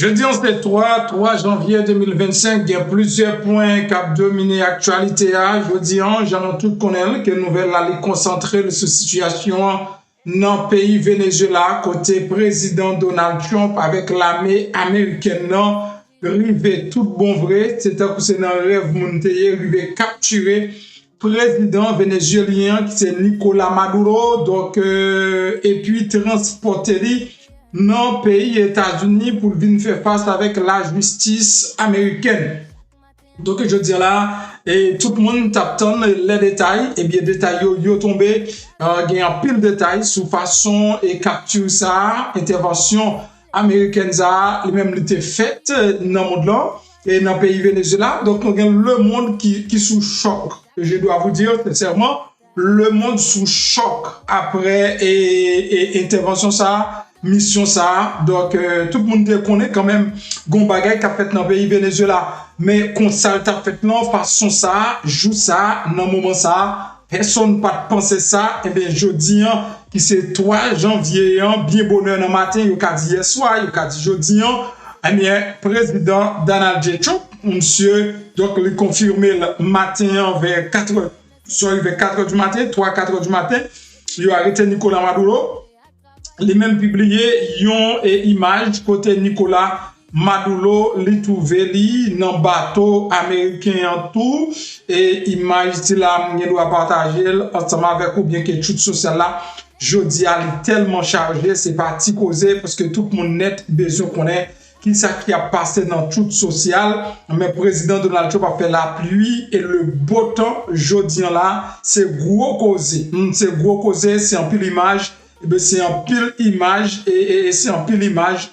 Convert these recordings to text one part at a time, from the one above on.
Jeudi 3 janvier 2025, il y a plusieurs points qui ont dominé l'actualité. Jeudi, j'en ai tout connaître que nouvelle allait concentrer sur la situation dans le pays Venezuela, côté président Donald Trump avec l'armée américaine. Rivé tout bon vrai, c'est un coup c'est dans le rêve Moun rivé capturer président vénézuélien qui c'est Nicolas Maduro, donc et puis transporter dans le pays États-Unis pour venir faire face avec la justice américaine. Donc je dis là, et tout le monde t'attend les détails, et bien détails yo tombé, il y a un pile de détails sur façon et capture ça, intervention américaine ça, lui-même était faite dans le monde là, et dans le pays Venezuela. Donc on a le monde qui sous choc. Je dois vous dire sincèrement, le monde sous choc après et intervention ça. Mission ça, donc tout le monde connaît quand même gon bagay qu'a fait dans le pays Venezuela, mais qu'on ça t'a fait non façon ça, joue ça, dans moment ça, personne pas penser ça, et bien jeudi qui c'est 3 janvier, bien bonheur dans matin, il a dit hier soir, il a dit jeudi, eh bien président Donald J. Trump, monsieur, donc il confirmé le matin vers 4h, vers 4h du matin, 3-4h du matin, il a arrêté Nicolas Maduro. Les mêmes publié yon et image côté Nicolas Maduro li trouvé li dans bateau américain en tout et image ti la m'y doit partager ensemble avec ou bien que toute sociale là jodi a tellement chargé c'est parti causer parce que tout le monde net besoin connaît qui ça qui a passé dans toute sociale mais président Donald Trump a fait la pluie et le beau temps jodi là c'est gros causé c'est en pile image. C'est en pile image et c'est en pile image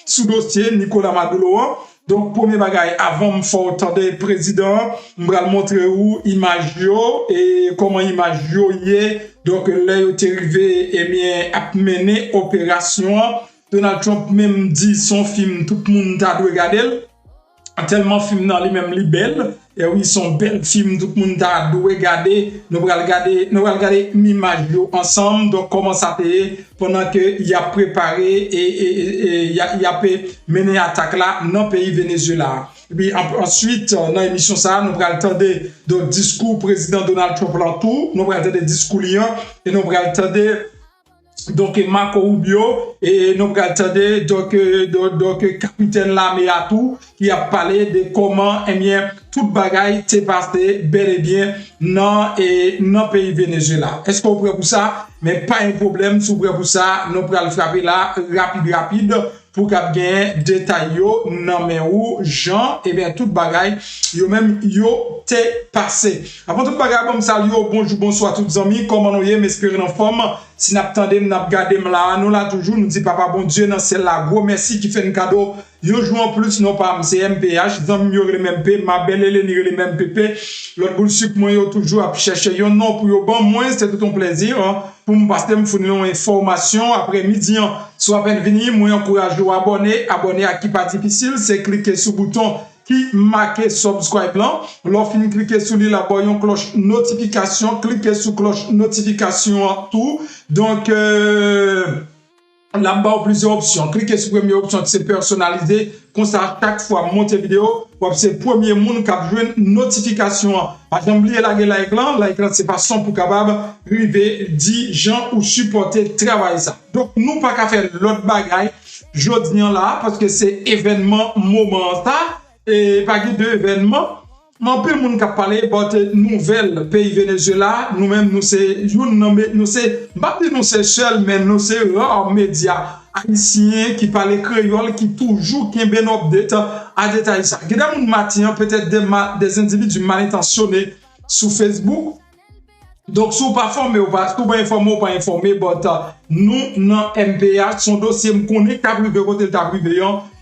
sous dossier Nicolas Maduro. Donc premier bagage avant me faire entendre président, me va montrer où image yo et comment image yo est. Donc là il est arrivé et bien à mener opération. Donald Trump même dit son film tout le monde a dû regarder. Tellement film dans lui-même li belle et oui son bel film tout le monde a dû regarder nous regarder l'image ensemble donc comment ça fait pendant que il a préparé et il a mené attaque là dans le pays Venezuela. Et puis ensuite dans l'émission ça nous allons entendre donc discours président Donald Trump là tout nous allons entendre discours liant et nous allons entendre donc Marco Rubio et nous attendons donc capitaine l'armée à tout qui a parlé de comment eh bien toute bagaille s'est passé bel et bien dans le pays Venezuela. Est-ce qu'on prêt pour ça? Mais pas un problème, si vous prêt pour ça, nous allons frapper là rapide pour qu'il y ait des détails non mais où Jean et bien toute bagaille yo même yo t'est passé. Avant toute bagaille comme ça yo bonjour bonsoir tous les amis comment nous y m'espérer en forme si n'attendez n'a regarder là nous là toujours nous dit papa bon Dieu dans celle là gros merci qui fait un cadeau yo joue en plus non pas c'est MPH dans mieux le même P ma belle Hélène le même PP l'autre boule sucre moi yo toujours à chercher yo non pour yo bon moi c'est tout un plaisir pour me passer me fournir une information après midi soit venir moi encourage à abonner à qui pas difficile c'est cliquer sur le bouton qui marque subscribe là l'on finit cliquer sur la boyon cloche notification cliquer sur cloche notification tout donc là-bas plusieurs options cliquez sur première option c'est personnalisé comme ça chaque fois monter vidéo c'est premier monde qui a joué notification pas oublier l'écran c'est pas son pour capable arriver 10 gens ou supporter travail ça donc nous pas qu'à faire l'autre bagaille jodi là parce que c'est événement moment ça et pas de événement mais peu monde qui a parlé de nouvelles pays Venezuela nous-mêmes nous c'est nous c'est seul mais nous c'est rare médias haïtiens qui parlent créole qui toujours qui ben update à détail ça il y a des matin peut-être des individus mal intentionnés sur Facebook donc si vous pas formé ou pas informé nous dans MPH son dossier me connaît t'as privé côté t'as privé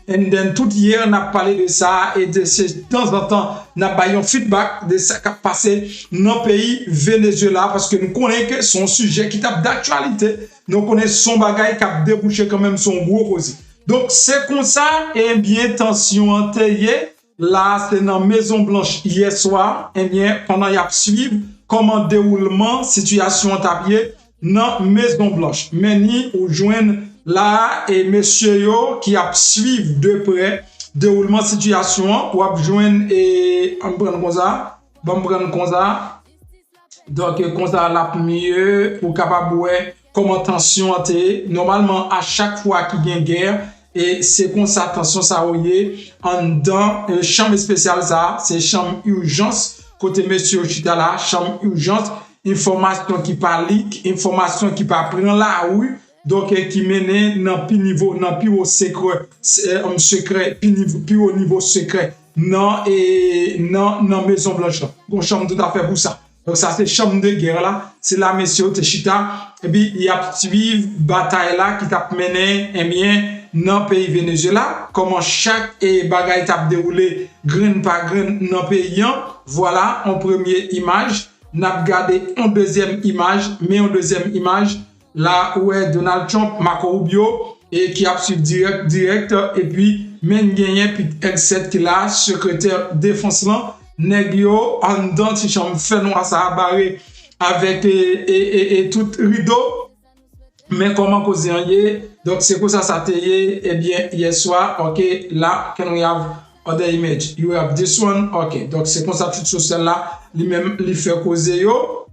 et then tout hier on a parlé de ça et de temps en temps on a baillé un feedback de ça qui a passé dans le pays Venezuela parce que nous connaissons que son sujet qui tape d'actualité nous connaissons son bagage qui a débouché quand même son gros cause donc c'est comme ça et bien tension antérieure là c'est dans Maison Blanche hier soir et bien pendant y a suivre comment déroulement situation tapier dans Maison Blanche mais ni ou joindre là, et monsieur yo qui a suivi de près déroulement situation, ou a joindre et on prend comme ça, donc comme ça la mieux pour capable ouais comment tension était normalement à chaque fois qu'il y a une guerre et c'est comme ça tension ça oyé en dans chambre spéciale ça c'est chambre urgence côté monsieur chita là chambre urgence information qui pas leak information qui pas prend la rue donc qui mène dans plus niveau dans plus haut secret secret plus haut niveau secret non et non maison blanche une chambre tout à fait pour ça. Donc ça c'est chambre de guerre là, c'est là monsieur Techita et puis il y a suivi bataille là qui t'a mené eh bien dans pays Venezuela comment chaque bagaille t'a déroulé grain par grain dans pays voilà en première image n'a regardé en deuxième image mais en deuxième image là où est Donald Trump Marco Rubio et qui a suivi direct et puis même gagné puis X7 qui là secrétaire défense là nèg yo en dedans ti chambre fait noir ça barré avec et tout rideau mais comment causer donc c'est quoi ça t'est eh bien hier soir OK là can we have other image you have this one OK donc c'est comme ça toute sociale là lui même lui fait causer yo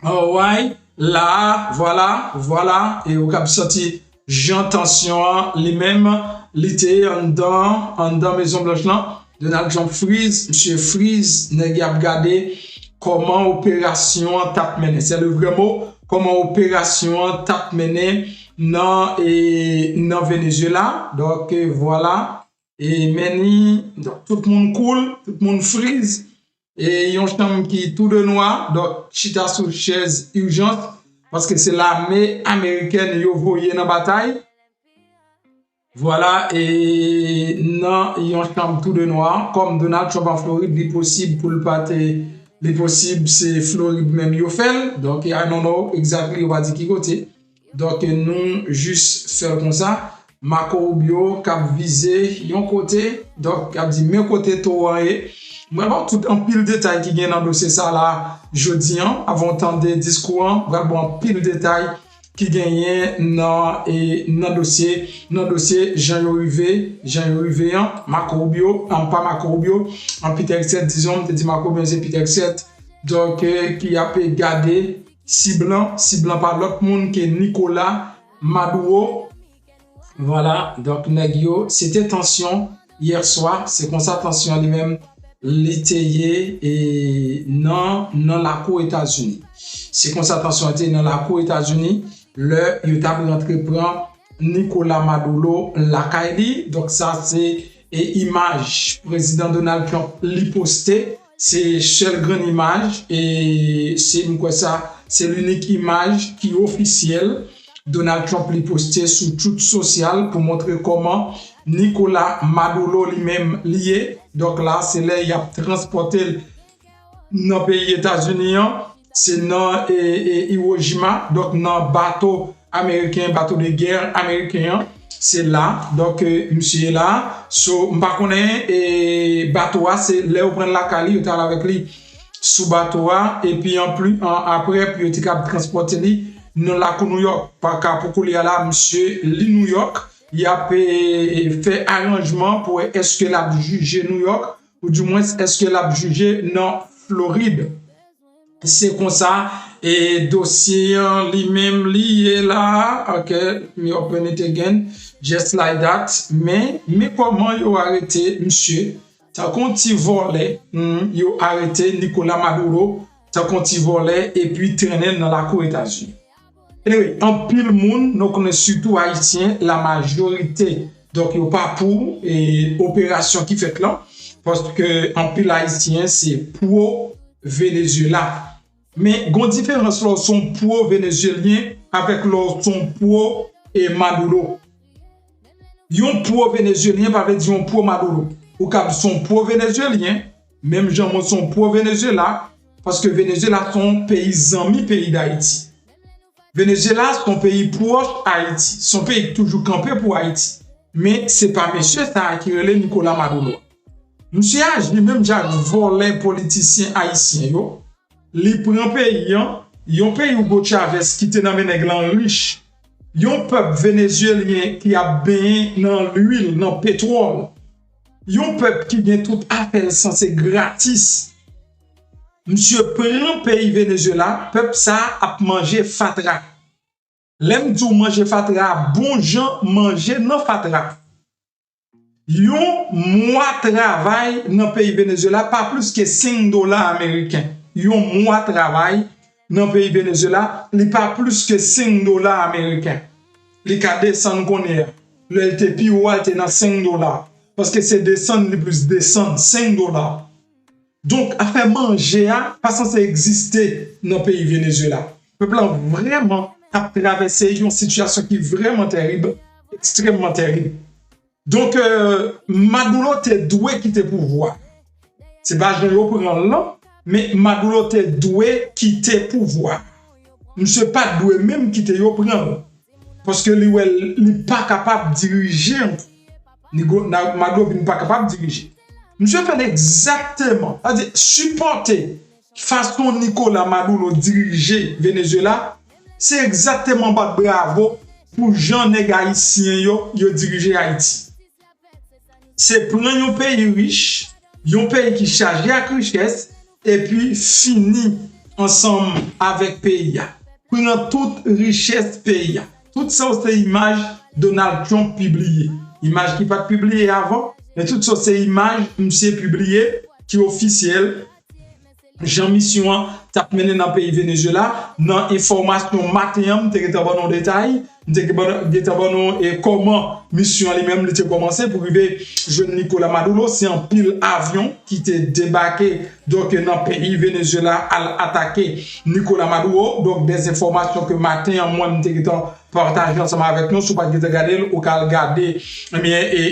alright là voilà et au cap sorti Jean tension lui même l'été en dedans maison blanche là Donald Trump Freeze, monsieur Freeze, n'a regardé comment opération t'a mené. C'est le vrai mot, comment opération t'a mené dans Venezuela. Donc voilà. Et meni, donc tout le monde cool, tout le monde freeze. Et yon chambre qui tout de noir, donc chita sur chaise urgente, parce que c'est l'armée américaine yo voyé dans bataille. Voilà, et non, ils ont chambre tout de noir. Comme Donald Trump en Floride, il est possible pour le pâté, il possible c'est Floride même yo fait. Donc, I don't know exactly what dit qui côté. Donc, nous, juste faire comme ça. Marco Rubio, cap visé, yon côté. Donc, cap dit, mes côté touré. Vraiment, tout un pile de détails qui vient dans le dossier ça là, jeudi, avant d'entendre des discours, vraiment, un pile de détails. Qui gagnait dans dossier Jean Rivé Marco Rubio pas Marco Rubio en Peter X7 disons te dit Marco Rubio c'est Peter X7 donc qui a pu garder si blanc par l'autre monde qui est Nicolas Maduro voilà donc négio c'était tension hier soir c'est comme ça tension lui-même l'étayé et non la cour États-Unis c'est comme ça tension était dans la cour États-Unis le youtube entreprend Nicolas Maduro la Kaili donc ça c'est image président Donald Trump li posté c'est seule grande image et c'est quoi ça c'est l'unique image qui est officielle Donald Trump li posté sur Tout sociale pour montrer comment Nicolas Maduro lui-même lié donc là c'est là il a transporté dans le pays États-Unis c'est dans Iwo Jima donc dans bateau américain bateau de guerre américain c'est là donc monsieur est là so m'pa connaît et bateau c'est là où prendre la Cali on avec lui sous bateau et puis en plus après puis il cap transporter lui dans la New York par cas pour couler là monsieur li New York il a fait arrangement pour est-ce que l'a jugé New York ou du moins est-ce que l'a jugé non Floride. C'est comme ça et dossier lui-même lié là OK me open it again just like that mais comment yo arrêté monsieur ça continue voler yo arrêté Nicolas Maduro ça continue voler et puis traîner dans la cour États-Unis anyway en pile monde nous connaissons surtout haïtien la majorité donc yo pas pour et opération qui fait là parce que en pile haïtien c'est pro Venezuela. Mais il y a une différence là, son pro vénézuélien avec son pro et Maduro. Yon pro vénézuélien pas veut dire pro Maduro. Ou cap son pro vénézuélien, même gens son pro Venezuela parce que Venezuela son pays ami pays d'Haïti. Venezuela son pays proche Haïti, son pays toujours campé pour Haïti. Mais c'est pas monsieur ça qui relève Nicolas Maduro. Monsieur a même déjà volé politicien haïtien yo. Li prend pays yon pays Hugo Chavez qui te nan nèg lan riche Yon peuple vénézuélien qui a baigné dans l'huile, dans le pétrole. Yon peuple qui gagne tout affaire sans c'est gratis. Monsieur prend pays Venezuela, peuple ça a mangé fatra. L'aime tout manger fatra, bon gens manger non fatra. Yon mois travail dans pays Venezuela pas plus que $5 américains. Yon mois travail dans pays Venezuela, il pas plus que $5 américains. Les cas descend connaît. Le LTP ou était dans $5 parce que c'est descendre le plus descendre $5. Donc à faire manger pas censé exister dans pays Venezuela. Le peuple vraiment a traversé une situation qui est vraiment terrible, extrêmement terrible. Donc Maduro te doué quitter pouvoir. C'est pas je pour là, mais Maduro te doué quitter pouvoir. Monsieur pas doué même quitter yo prendre. Parce que lui n'est pas capable de diriger. Maduro n'est pas capable de diriger. Monsieur fait exactement, c'est-à-dire supporter façon Nicolas Maduro diriger Venezuela, c'est exactement pas bravo pour Jean Haïtien yo diriger Haïti. C'est prendre un pays riche, un pays qui chargé à richesse et puis fini ensemble avec pays. Prendre toute richesse pays. Tout ça c'est image Donald Trump publié. Image qui pas publiée avant, mais tout ça c'est image monsieur publié qui est officiel. Jean Mission t'a mené dans le pays Venezuela dans information matin t'es en détail et comment mission lui-même était commencé pour arriver jeune Nicolas Maduro c'est un pile avion qui était débarqué donc dans le pays Venezuela à attaquer Nicolas Maduro donc des informations que matin moi m'était partager ensemble avec nous si pas regarder ou regarder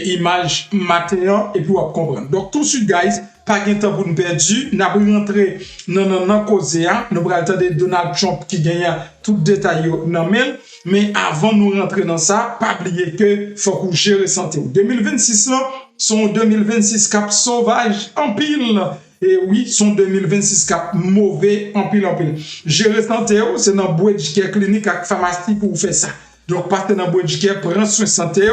image matin et puis on comprendre donc tout de suite guys pas de temps pour nous perdu n'a pas rentré dans cause nous allons attendre Donald Trump qui gagne tout détail dans mail mais avant nous rentrer dans ça pas oublier que faut qu'on gère santé 2026 là son 2026 cap sauvage en pile et oui son 2026 cap mauvais en pile gérer santé c'est dans boîte qui est clinique avec pharmacie pour faire ça. Donc, partez dans le qui prend soin de santé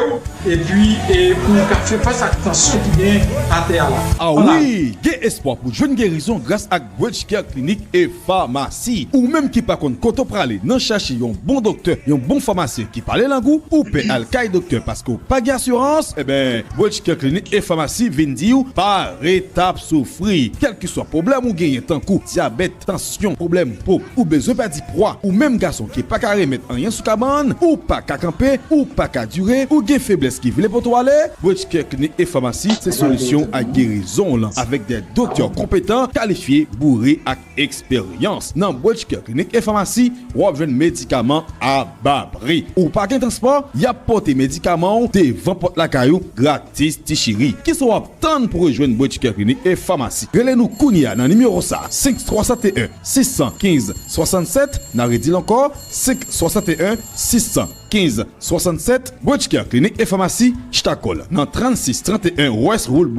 et puis pour faire face à tension qui vient à terre là. Ah voilà. Oui, il y a espoir pour une guérison grâce à Boedjker clinique et pharmacie. Ou même qui par contre, quand on parle, non chercher un bon docteur, un bon pharmacien qui parle l'angou ou paie al caille docteur parce que pas d'assurance, eh ben, Boedjker clinique et pharmacie viennent dire par étape souffrir. Quel que soit problème ou gagne tant coup, diabète, tension, problème peau ou besoin pas d'y poids ou même garçon qui pas carré mettre rien sous cabane ou pas qu'à camper ou pas qu'à durer ou gain faiblesse qui voulait pour toi aller, Boedjker clinique et pharmacie, c'est solution à guérison là avec des docteurs compétents, qualifiés, bourrés avec expérience. Dans Boedjker clinique et pharmacie, on a besoin de médicaments à bas prix. Ou pas qu'un transport, y a porté médicaments devant porte la caillou gratis tichiri. Qui sont attendre pour rejoindre Boedjker clinique et pharmacie. Relez-nous Kounia dans numéro ça 5371 615 67, n'a redit encore 561 615 67. Boedjker clinique et pharmacie Ch'takol dans 36 31 West Route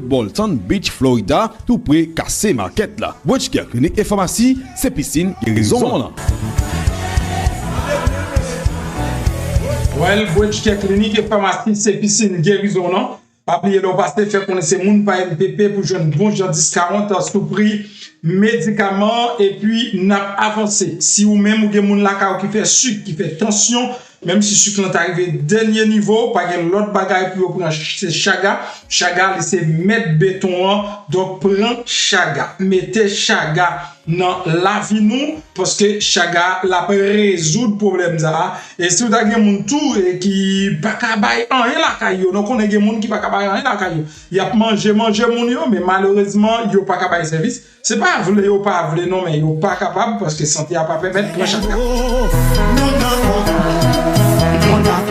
Bolton Beach Florida tout près ACHTE là. Boedjker clinique et pharmacie c'est piscine guérison là. Well, Boedjker clinique et pharmacie c'est piscine guérison là. Pas oublier de passer faire connaître Moun par MPP pour joindre bon genre 10-40 à sous prix médicaments et puis n'a avancé. Si ou même ou gen moun la qui fait sucre, qui fait tension, même si sucre est arrivé dernier niveau, pas gen l'autre bagaille pour prendre c'est chaga c'est mettre béton donc prend chaga, mettez chaga dans la vie nous parce que chaga la résoudre problème ça et si vous avez moun tout et qui pas ka bay rien la caillou donc on a gen moun qui pas ka bay rien la caillou il a manger moun yo mais malheureusement yo pas ka bay service c'est pas vle yo pas vle non mais yo pas capable parce que santé a pas permettre prendre chaga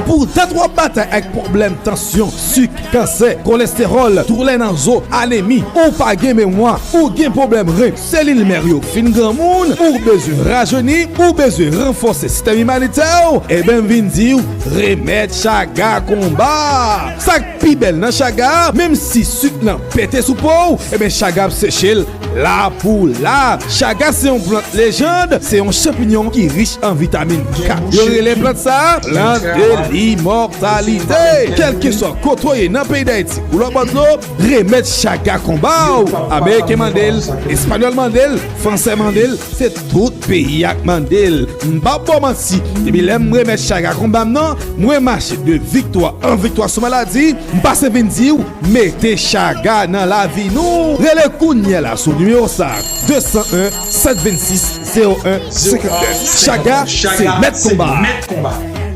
Pour trois batailles avec problème tension, sucre, cancer, cholestérol, tourlé dans zo, anémie, ou pas gain mémoire, ou gain problème rein, cellule mério, fin grand monde, ou besoin rajeunir, ou besoin renforcer système humanitaire, et ben vin dire remède chaga combat. Ça pi belle dans chaga, même si sucre nan pété sous peau, et ben chaga séchel là pour là. Chaga c'est une plante légende, c'est un champignon qui est riche en vitamine K. Yo les plantes ça, plante de l'immortalité. Quel que soit côtoyé dans le pays d'Haïti, pour le bateau, remède chaga combat. Américain Mandel, espagnol Mandel, français Mandel, c'est tout pays avec Mandel. M'pa bon menti, et puis l'aime remède chaga combat non, moi marche de victoire en victoire sur maladie, m'passe vinn dire mettez chaga dans la vie nous. Relé kounya là sur numéro ça 201 726 01 59. Chaga c'est mettre combat.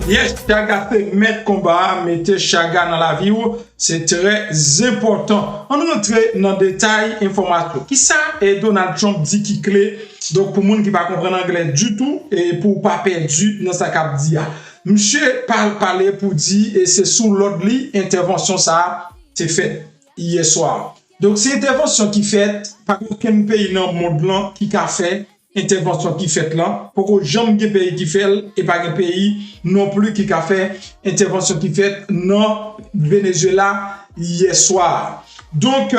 Yes, chaga c'est mettre combat, mettez chaga dans la vie, c'est très important. On rentre dans le détail information. Qui ça est Donald Trump dit qui clé, donc pour les gens qui ne comprennent pas anglais du tout et pour ne pas perdre dans sa cap dia. Monsieur parler pour dire, et c'est sous l'ordre intervention ça, c'est fait hier soir. Donc c'est intervention qui fait, par aucun pays dans le monde là qui a fait intervention qui fait là, pour que jamais un pays qui fait et pas un pays non plus qui a fait intervention qui fait dans Venezuela hier soir. Donc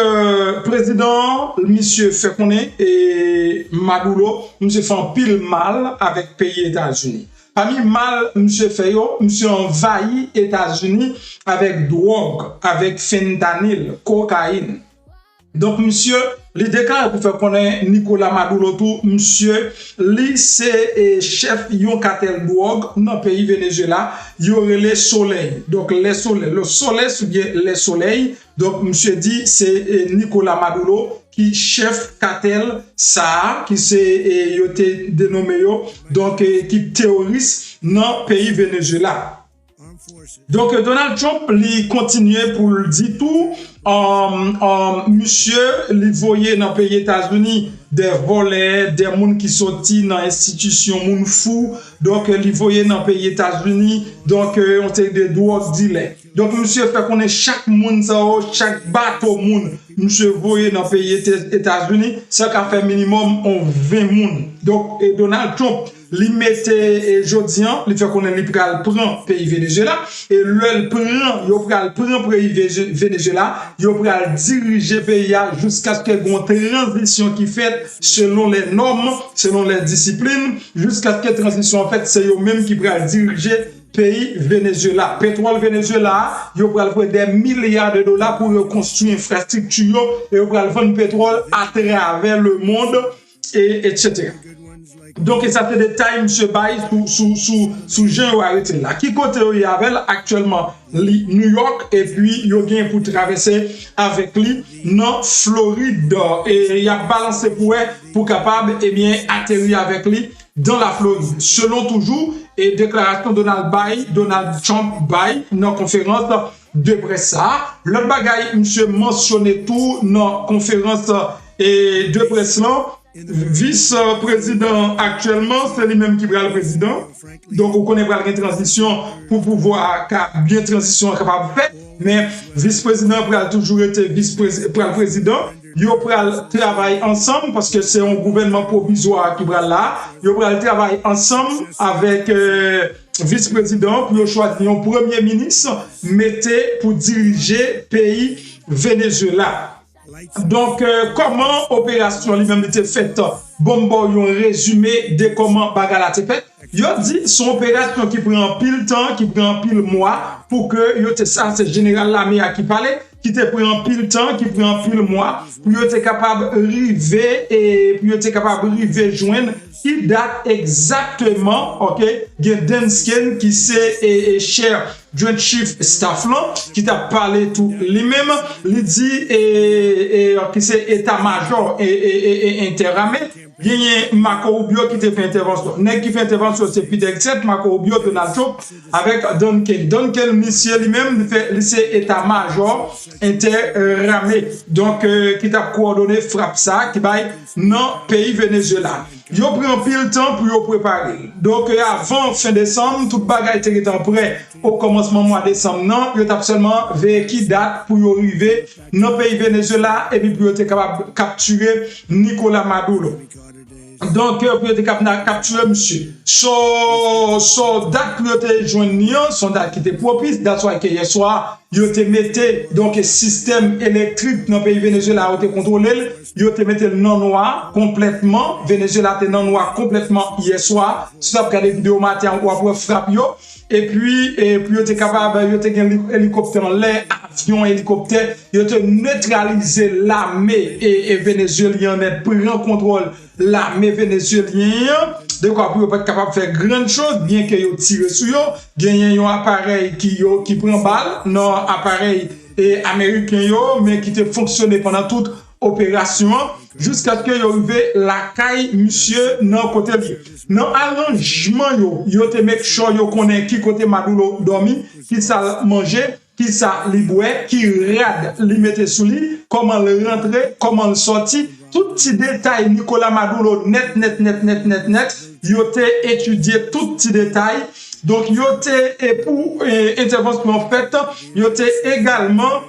président monsieur fait connaître et Maduro monsieur fait un pile mal avec pays États-Unis. Parmi mal monsieur fait monsieur envahi États-Unis avec drogue, avec fentanyl, cocaïne. Donc monsieur les déclare pour faire connaître Nicolas Maduro tout monsieur lui c'est chef yon cartel drogue dans le pays Venezuela, il y aurait les soleils. Donc le soleil c'est bien les soleils. Donc monsieur dit c'est Nicolas Maduro qui chef cartel ça qui c'est yoté dénommé donc qui terroriste dans le pays Venezuela. Donc Donald Trump lui continue pour le dire tout monsieur lui voyait dans le pays États-Unis des volets, des gens qui sortent dans l'institution moun fou, donc lui voyait dans le pays États-Unis, donc on était des drogues dealers. Donc monsieur fait qu'on est chaque monde chaque bateau moun monsieur voyait dans le pays États-Unis, ça qu'a fait minimum 20 moun. Donc Donald Trump li mettait jodian, li fait qu'on est pral prend pays Venezuela et le prend, yo pral prend pays Venezuela, yo pral diriger pays jusqu'à ce qu'il y ait une transition qui fait selon les normes, selon les disciplines, jusqu'à ce que la transition en fait c'est eux même qui pral diriger pays Venezuela. Pétrole Venezuela, yo pral prendre des milliards de dollars pour reconstruire infrastructure et yo pral vendre pétrole à travers le monde et etc. Donc, ça fait des détails, M. Baye, sous Jean arrêté là. Qui côté il y avait actuellement New York et puis il y a pour traverser avec lui dans Floride. Et il a balancé pour capable atterrir avec lui dans la Floride. Selon toujours, et déclaration Donald Trump Baye, dans la conférence de presse. L'autre bagaille, M. mentionné tout dans la conférence de presse là. Vice-président actuellement, c'est lui-même qui prend le président. Donc, on connaît pas la transition pour pouvoir bien transition capable de faire. Mais vice-président pourra toujours être vice-président. Ils pourront travailler ensemble parce que c'est un gouvernement provisoire qui prend là. Ils pourront travailler ensemble avec vice-président pour choisir un premier ministre mettez pour diriger pays Venezuela. Donc, comment opération lui-même était faite? Bon, un résumé de comment bagala était faite. Il dit son opération qui prend pile temps, qui prend pile mois, pour que ça, c'est général Lamé qui parlait, qui te prend pile temps, qui prend pile mois, pour être capable de arriver et pour être capable de arriver joindre. Il date exactement, ok, Gedensken qui c'est cher Joint Chief Staff là, qui t'a parlé tout lui-même, il dit qui c'est état-major et interamé, gagné Marco Rubio qui te fait intervention. Nèg qui fait intervention c'est Peter Xet, Marco Rubio, Donald Trump avec Don Ken. Don Ken monsieur lui-même fait lycée état-major interramé. Donc qui t'a coordonné frappe ça qui bail dans pays Venezuela. Yo prend pile temps pour yo préparer. Donc avant fin décembre, toute bagaille était prêt au commencement mois décembre. Non, yo t'a seulement veillé qui date pour yo arriver dans pays Venezuela et puis pour yo être capable capturer Nicolas Maduro. Donc pour être capable capturer monsieur. So date pour yo joindre son date qui était propice, date soit que hier soir yo te mette donc système électrique dans pays Venezuela a été contrôlé, yo te mette non noir complètement, Venezuela te non noir complètement hier soir, si tu as regardé vidéo matin ou après frappe yo et puis yo te capable yo te gen hélicoptère en l'air, avion hélicoptère, yo te neutraliser l'armée et vénézuélien net prend contrôle l'armée vénézuélienne de quoi pour pas être capable de faire grande chose bien que yo tire sur yo, gagner un appareil qui prend balle, non appareil et américain yo mais qui te fonctionné pendant toute opération jusqu'à ce que yo arrive la caille monsieur non côté li. Non arrangement yo te make sure yo connaît qui côté Maduro dormi, qui ça manger, qui ça li boire, qui rade li mettre sous lit, comment le rentrer, comment le sortir, tout petit détail Nicolas Maduro net yo te étudié tout petit détail. Donc yo te et pour intervention faite, yo te également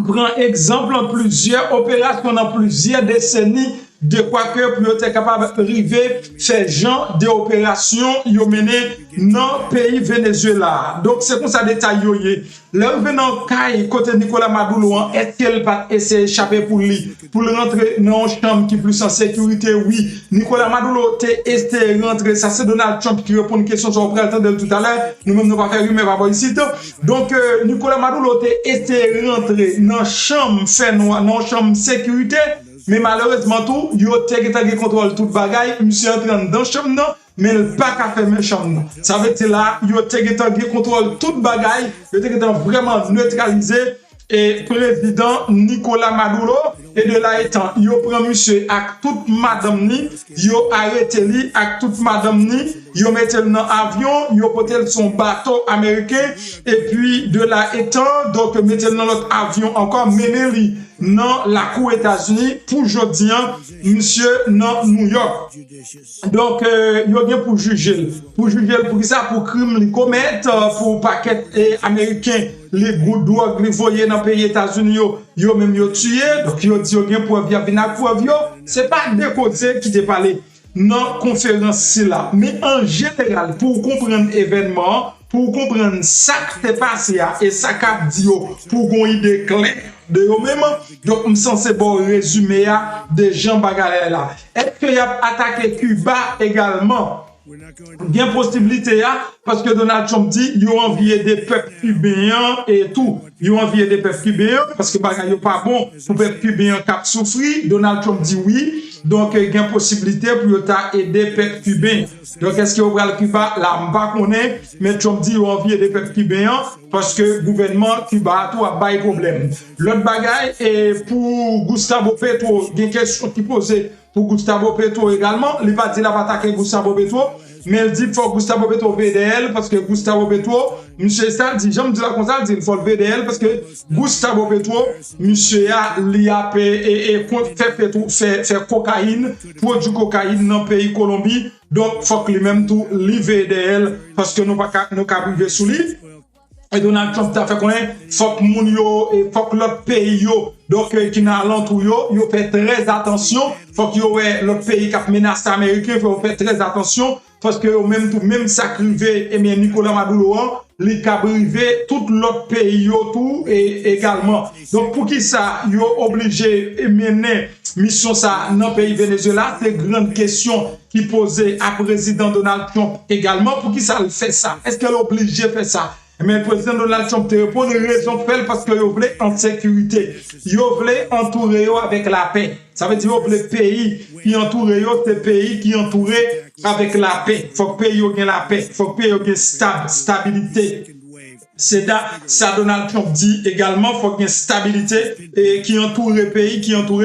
prend exemple en plusieurs opérations dans plusieurs décennies de quoi que pour être capable d'arriver ces gens d'opérations yo mené dans pays Venezuela. Donc c'est comme ça détail yo yé. Là venant caille côté Nicolas Maduro, est-ce qu'elle va essayer d'échapper pour lui pour le rentrer dans une chambre qui plus en sécurité? Oui, Nicolas Maduro t'est essayé rentrer, ça c'est Donald Trump qui répond une question sur le de tout à l'heure. Nous-mêmes nous pas faire mais va voir ici. Donc Nicolas Maduro t'est essayé rentrer dans chambre fait noir, dans chambre sécurité. Mais malheureusement tout, yo te contrôle toute bagaille, monsieur entrant dans chambre non, mais le pas qu'à fermer chambre. Ça veut dire là, yo te contrôle toute bagaille, yo te vraiment neutralisé et président Nicolas Maduro et de là étant, yo prend monsieur avec toute madame ni, yo arrêté li avec toute madame ni, yo mette dans avion, yo potel son bateau américain et puis de là étant donc mette dans l'autre avion encore mener li dans la cour États-Unis pour jodi monsieur dans New York. Donc yo bien pour juger pour ça pour crime li commettre pour paquet américain les gros drogue li voyer dans pays États-Unis yo même yo tué donc yo dit yo bien pour venir preuve yo c'est pas des côtés qui te parler dans conférence là mais en général pour comprendre événement pour comprendre ça qui s'est passé et ça qu'a dit pour qu'on idée claire de eux-mêmes. Donc, je suis censé bon résumé de Jean Bagalé là. Est-ce qu'il y a attaqué Cuba également? Bien possibilité parce que Donald Trump dit il a envié des peuples cubains et tout. Il a envié des peuples cubains parce que bagaille pas bon pour peuple cubain qui souffrir. Donald Trump dit oui. Donc il y a une possibilité pour aider les peuples cubains. Donc est-ce qu'il y aura le Cuba là on pas connaît mais Trump dit il a envié des peuples cubains parce que le gouvernement Cuba tout a pas de problème. L'autre bagaille est pour Gustavo Petro, il y a une question qui posée pour Gustavo Petro également, il va dire la va attaquer Gustavo Petro, mais il dit qu'il faut Gustavo Petro VDL parce que Gustavo Petro, monsieur ça dit, j'aime dire comme ça, il dit il faut le VDL parce que Gustavo Petro, monsieur a l'IAP et fait cocaïne, produit cocaïne dans le pays Colombie, donc il faut que lui-même tout li VDL parce que nous pas nous priver sous lui. Et Donald Trump t'a fait connaître, faut que moun yo et faut que l'autre pays yo, donc qui n'a l'entour yo fait très attention, faut que yo l'autre pays qui a menacé américain, faut faire très attention parce que même ça crivé et bien Nicolas Maduro li ka privé tout l'autre pays yo tout et également. Donc pour qui ça yo obligé et mener mission ça dans pays Venezuela, c'est grande question qui posait à président Donald Trump également pour qui ça le fait ça. Est-ce qu'elle est obligée de faire ça? Mais le président Donald Trump te répond de raison fait parce que vous voulez en sécurité. Vous voulez entourer avec la paix. Ça veut dire que le pays qui entoure c'est pays qui entouré avec la paix. Il faut que le pays ait la paix. Il faut que le pays ait stabilité. C'est ça Donald Trump dit également, il faut qu'il y ait une stabilité et qui entoure le pays, qui entoure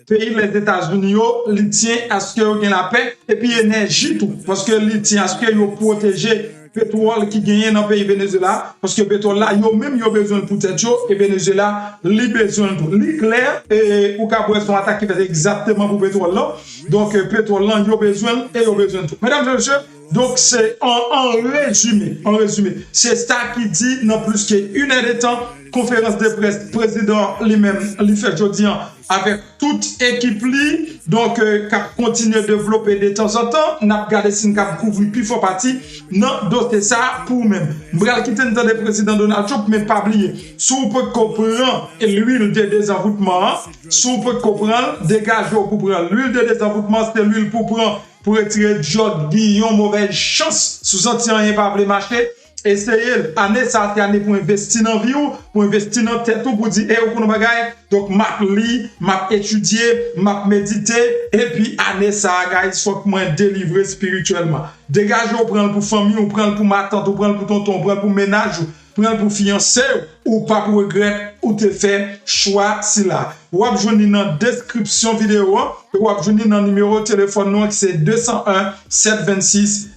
pays les États-Unis, ils tiennent à ce qu'il y ait la paix et puis énergie tout. Parce que ils tiennent à ce qu'ils aient protégé pétrole qui gagne dans le pays Venezuela. Parce que pétrole là, ils ont même besoin de peut-être et Venezuela, ils ont besoin de tout. L'éclair et ou qu'après son attaque qui fait exactement pour pétrole là. Donc, pétrole là, ils ont besoin et ils ont besoin de tout. Mesdames et messieurs, donc c'est en résumé, c'est ça qui dit non plus qu'une heure de temps, conférence de presse, président lui-même, lui fait jeudi avec toute équipe li, donc cap continue de développer de temps en temps, n'a regardé si cap couvrir plus fort partie, non doter ça pour même. Bral quitter le président Donald Trump mais pas oublier. Si vous pouvez comprendre l'huile de désenvoûtement, si vous pouvez comprendre dégage pour prendre l'huile de désenvoûtement, c'est l'huile pour prendre pour retirer Jod Guillon mauvaise chance sous senti rien pas le marché. Essayez année ça c'est année pour investir dans vie pour investir dans tête pour dire eh on bagaille donc m'a li m'a étudier m'a méditer et puis année ça guys faut que moi délivrer spirituellement dégage on prend pour famille on prend pour ma tante on prend pour tonton on prend pour ménage prendre pour fiancé ou pas pour regret ou te faire choix si là ou ap joindre dans description vidéo ou ap joindre dans numéro de téléphone nous c'est 201 726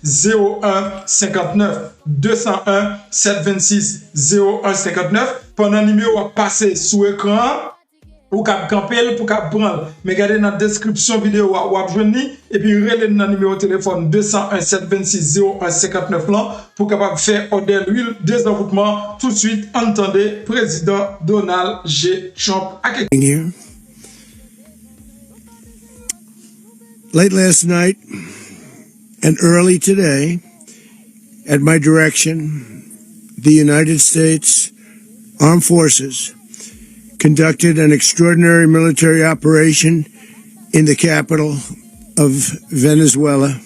01 59 201 726 01 59 pendant numéro passer sous écran ou cap camper pour cap prendre mais regardez dans description vidéo ou ap joindre et puis relais dans numéro de téléphone 201 726 01 59 là pour capable faire order l'huile désenvoûtement tout de suite entendez président Donald J. Trump here. Late last night and early today, at my direction, the United States Armed Forces conducted an extraordinary military operation in the capital of Venezuela.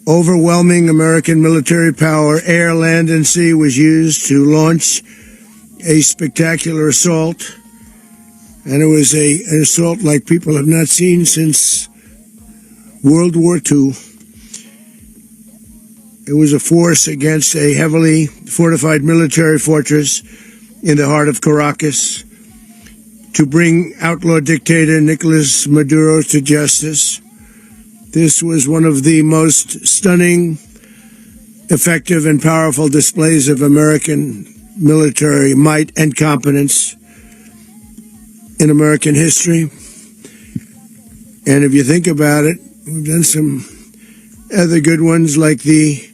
Overwhelming American military power, air, land, and sea, was used to launch a spectacular assault. And it was an assault like people have not seen since World War II. It was a force against a heavily fortified military fortress in the heart of Caracas to bring outlaw dictator Nicolas Maduro to justice. This was one of the most stunning, effective, and powerful displays of American military might and competence in American history. And if you think about it, we've done some other good ones like the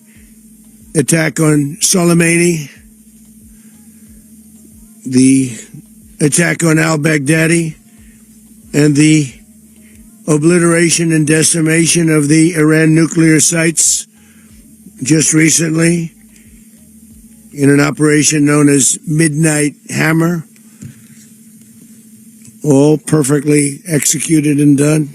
attack on Soleimani, the attack on al-Baghdadi, and the obliteration and decimation of the Iran nuclear sites just recently in an operation known as Midnight Hammer, all perfectly executed and done.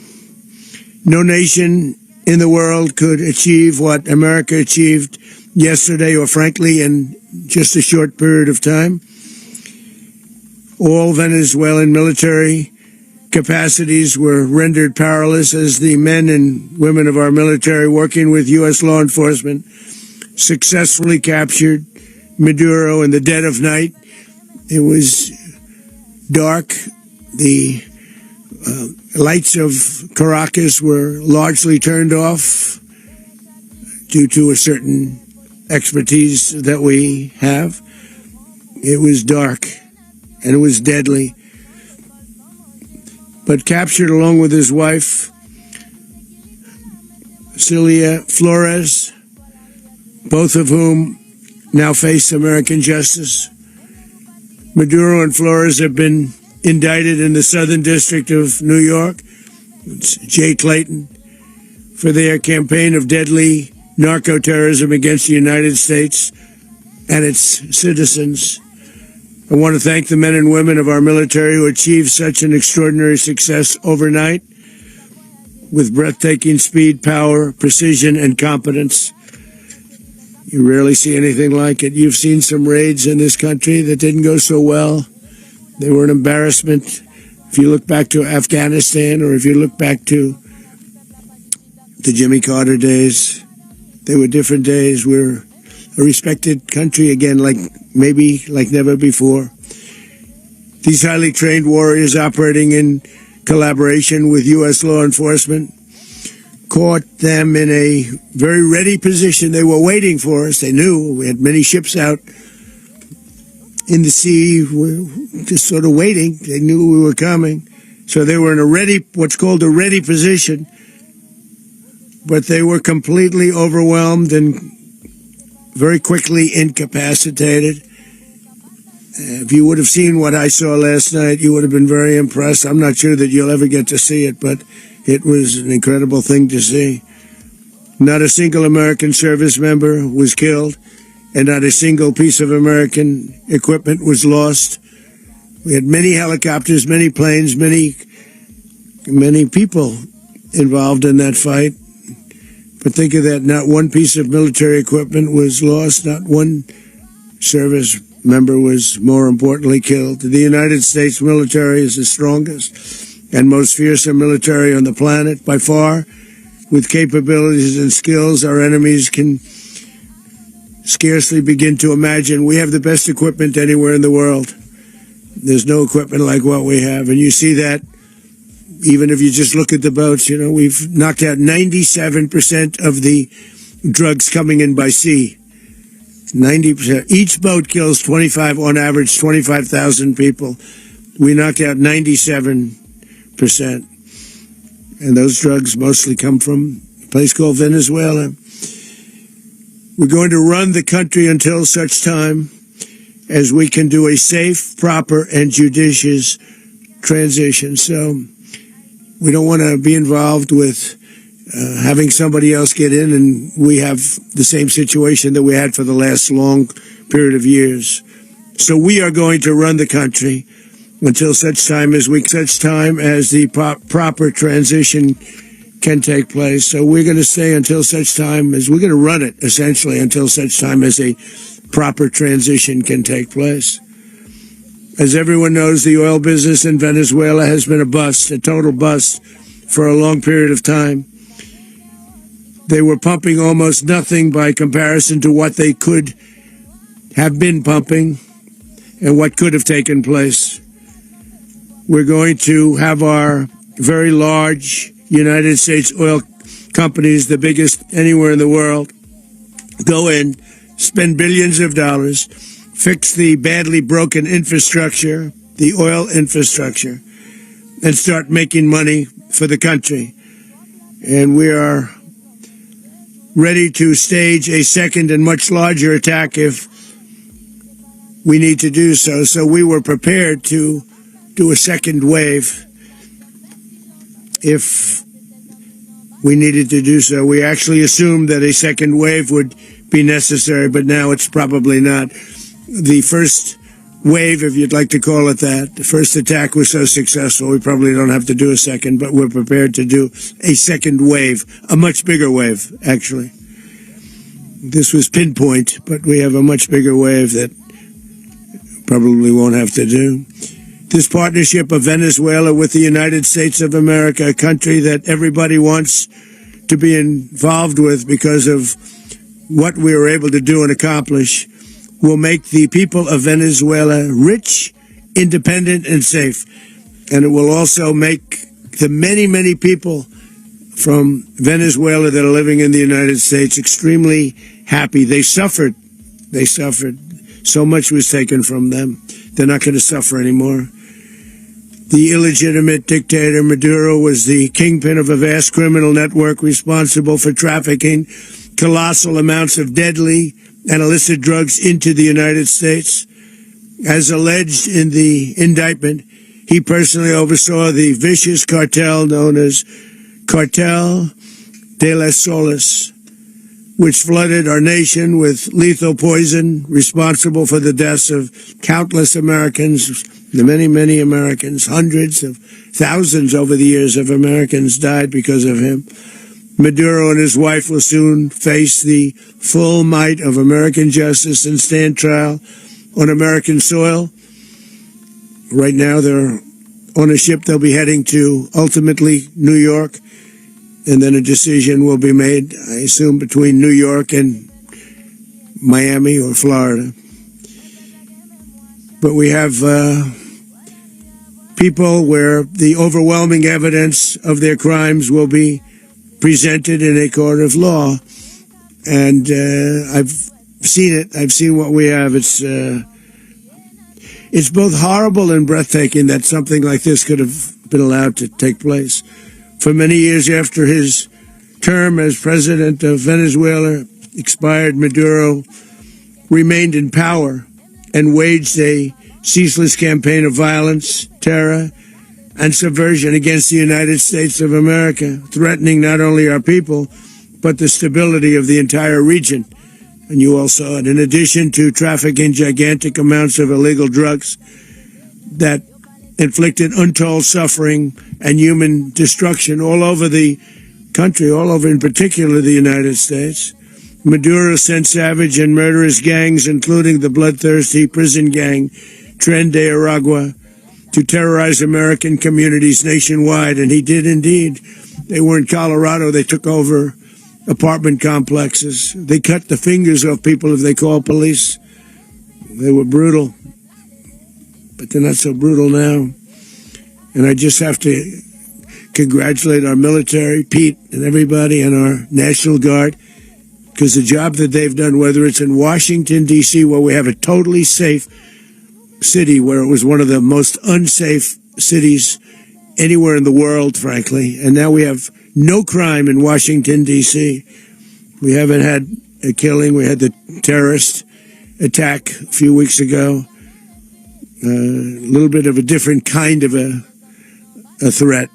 No nation in the world could achieve what America achieved yesterday, or frankly, in just a short period of time. All Venezuelan military capacities were rendered powerless as the men and women of our military, working with U.S. law enforcement, successfully captured Maduro in the dead of night. It was dark. The lights of Caracas were largely turned off due to a certain expertise that we have. It was dark and it was deadly. But captured along with his wife, Celia Flores, both of whom now face American justice. Maduro and Flores have been indicted in the Southern District of New York, it's Jay Clayton, for their campaign of deadly narco-terrorism against the United States and its citizens. I want to thank the men and women of our military who achieved such an extraordinary success overnight with breathtaking speed, power, precision, and competence. You rarely see anything like it. You've seen some raids in this country that didn't go so well. They were an embarrassment. If you look back to Afghanistan, or if you look back to the Jimmy Carter days, they were different days. We're a respected country again, like never before. These highly trained warriors operating in collaboration with U.S. law enforcement, caught them in a very ready position. They were waiting for us. They knew we had many ships out in the sea, just sort of waiting. They knew we were coming. So they were in a ready, what's called a ready position, but they were completely overwhelmed and very quickly incapacitated. If you would have seen what I saw last night, you would have been very impressed. I'm not sure that you'll ever get to see it, but it was an incredible thing to see. Not a single American service member was killed, and not a single piece of American equipment was lost. We had many helicopters, many planes, many people involved in that fight. But think of that, not one piece of military equipment was lost, not one service member was, more importantly, killed. The United States military is the strongest and most fearsome military on the planet by far. With capabilities and skills our enemies can scarcely begin to imagine. We have the best equipment anywhere in the world. There's no equipment like what we have, and you see that even if you just look at the boats. We've knocked out 97% of the drugs coming in by sea. 90%. Each boat kills on average 25,000 people. We knocked out 97%. And those drugs mostly come from a place called Venezuela. We're going to run the country until such time as we can do a safe, proper, and judicious transition. So we don't want to be involved with having somebody else get in, and we have the same situation that we had for the last long period of years. So we are going to run the country until such time as the proper transition can take place. So we're going to stay until such time as we're going to run it, essentially, until such time as a proper transition can take place. As everyone knows, the oil business in Venezuela has been a bust, a total bust, for a long period of time. They were pumping almost nothing by comparison to what they could have been pumping and what could have taken place. We're going to have our very large United States oil companies, the biggest anywhere in the world, go in, spend billions of dollars, fix the badly broken infrastructure, the oil infrastructure, and start making money for the country. And we are ready to stage a second and much larger attack if we need to do so. So we were prepared to do a second wave if we needed to do so. We actually assumed that a second wave would be necessary, but now it's probably not. The first wave, if you'd like to call it that, the first attack was so successful, we probably don't have to do a second, but we're prepared to do a second wave, a much bigger wave, actually. This was pinpoint, but we have a much bigger wave that probably won't have to do. This partnership of Venezuela with the United States of America, a country that everybody wants to be involved with because of what we were able to do and accomplish, will make the people of Venezuela rich, independent, and safe. And it will also make the many, many people from Venezuela that are living in the United States extremely happy. They suffered. So much was taken from them. They're not going to suffer anymore. The illegitimate dictator Maduro was the kingpin of a vast criminal network responsible for trafficking colossal amounts of deadly and illicit drugs into the United States. As alleged in the indictment, he personally oversaw the vicious cartel known as Cartel de las Solas, which flooded our nation with lethal poison, responsible for the deaths of countless Americans, the many, many Americans. Hundreds of thousands over the years of Americans died because of him. Maduro and his wife will soon face the full might of American justice and stand trial on American soil. Right now they're on a ship. They'll be heading to, ultimately, New York, and then a decision will be made, I assume, between New York and Miami or Florida. But we have people where the overwhelming evidence of their crimes will be presented in a court of law. And I've seen it. I've seen what we have. It's both horrible and breathtaking that something like this could have been allowed to take place. For many years after his term as president of Venezuela expired, Maduro remained in power and waged a ceaseless campaign of violence, terror, and subversion against the United States of America, threatening not only our people, but the stability of the entire region. And you all saw it. In addition to trafficking gigantic amounts of illegal drugs that inflicted untold suffering and human destruction all over the country, all over in particular the United States, Maduro sent savage and murderous gangs, including the bloodthirsty prison gang Tren de Aragua, to terrorize American communities nationwide. And he did indeed. They were in Colorado. They took over apartment complexes. They cut the fingers off people if they called police. They were brutal, but they're not so brutal now. And I just have to congratulate our military, Pete, and everybody, and our National Guard, because the job that they've done, whether it's in Washington, D.C., where we have a totally safe city, where it was one of the most unsafe cities anywhere in the world, frankly, and now we have no crime in Washington, D.C. We haven't had a killing. We had the terrorist attack a few weeks ago. A little bit of a different kind of a threat.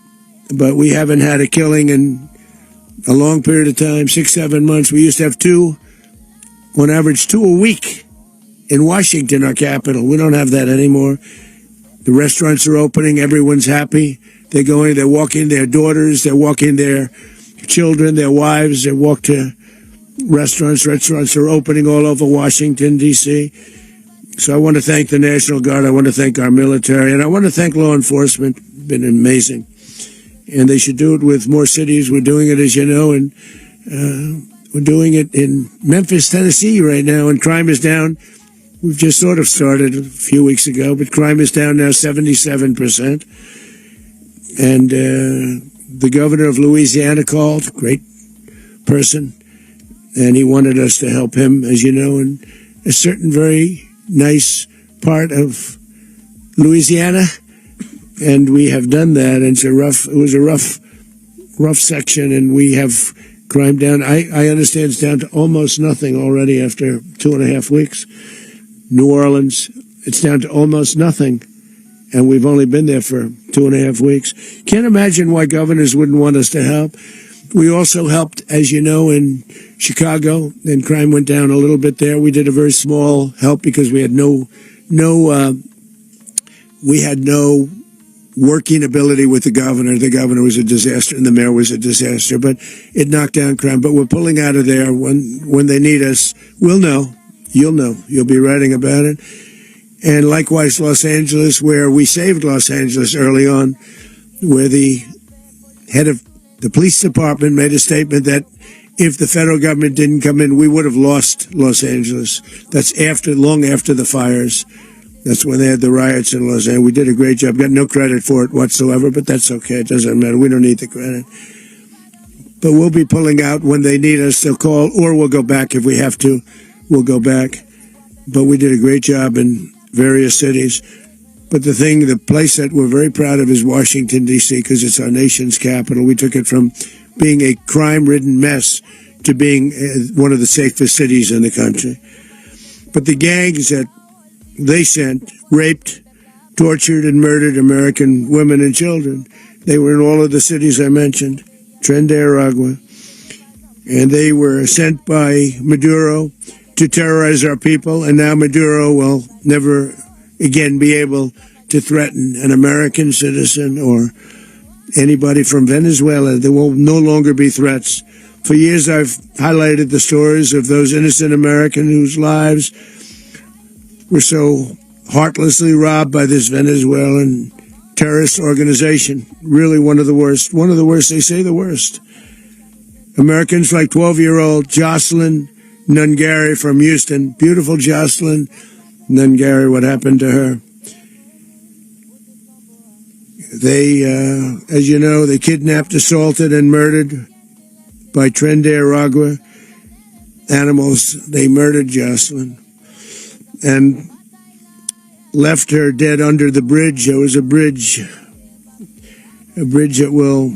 But we haven't had a killing in a long period of time, 6-7 months. We used to have on average two a week in Washington, our capital. We don't have that anymore. The restaurants are opening. Everyone's happy. They're walking their daughters, they're walking their children, their wives, they walk to restaurants. Restaurants are opening all over Washington, D.C. So I want to thank the National Guard, I want to thank our military, and I want to thank law enforcement. It's been amazing. And they should do it with more cities. We're doing it, as you know, and we're doing it in Memphis, Tennessee right now, and crime is down. We've just sort of started a few weeks ago, but crime is down now 77%. And the governor of Louisiana called, great person, and he wanted us to help him, as you know, in a certain very nice part of Louisiana, and we have done that. And it was a rough section, and we have crime down. I understand it's down to almost nothing already after 2.5 weeks. New Orleans, it's down to almost nothing. And we've only been there for 2.5 weeks. Can't imagine why governors wouldn't want us to help. We also helped, as you know, in Chicago, and crime went down a little bit there. We did a very small help because we had no working ability with the governor. The governor was a disaster, and the mayor was a disaster. But it knocked down crime. But we're pulling out of there when they need us. We'll know. You'll know. You'll be writing about it. And likewise, Los Angeles, where we saved Los Angeles early on, where the head of the police department made a statement that if the federal government didn't come in, we would have lost Los Angeles. That's long after the fires. That's when they had the riots in Los Angeles. We did a great job. Got no credit for it whatsoever, but that's okay. It doesn't matter. We don't need the credit. But we'll be pulling out when they need us. They'll call, or we'll go back if we have to. We'll go back. But we did a great job in various cities. But the place that we're very proud of is Washington, D.C., because it's our nation's capital. We took it from being a crime-ridden mess to being one of the safest cities in the country. But the gangs that they sent raped, tortured, and murdered American women and children. They were in all of the cities I mentioned, Tren de Aragua. And they were sent by Maduro to terrorize our people, and now Maduro will never again be able to threaten an American citizen or anybody from Venezuela. There will no longer be threats. For years I've highlighted the stories of those innocent Americans whose lives were so heartlessly robbed by this Venezuelan terrorist organization. Really one of the worst. One of the worst, they say the worst. Americans like 12-year-old Jocelyn Nungari from Houston. Beautiful Jocelyn Nungari, what happened to her? They, as you know, they kidnapped, assaulted, and murdered by Trinidad Aragua animals. They murdered Jocelyn and left her dead under the bridge. There was a bridge that will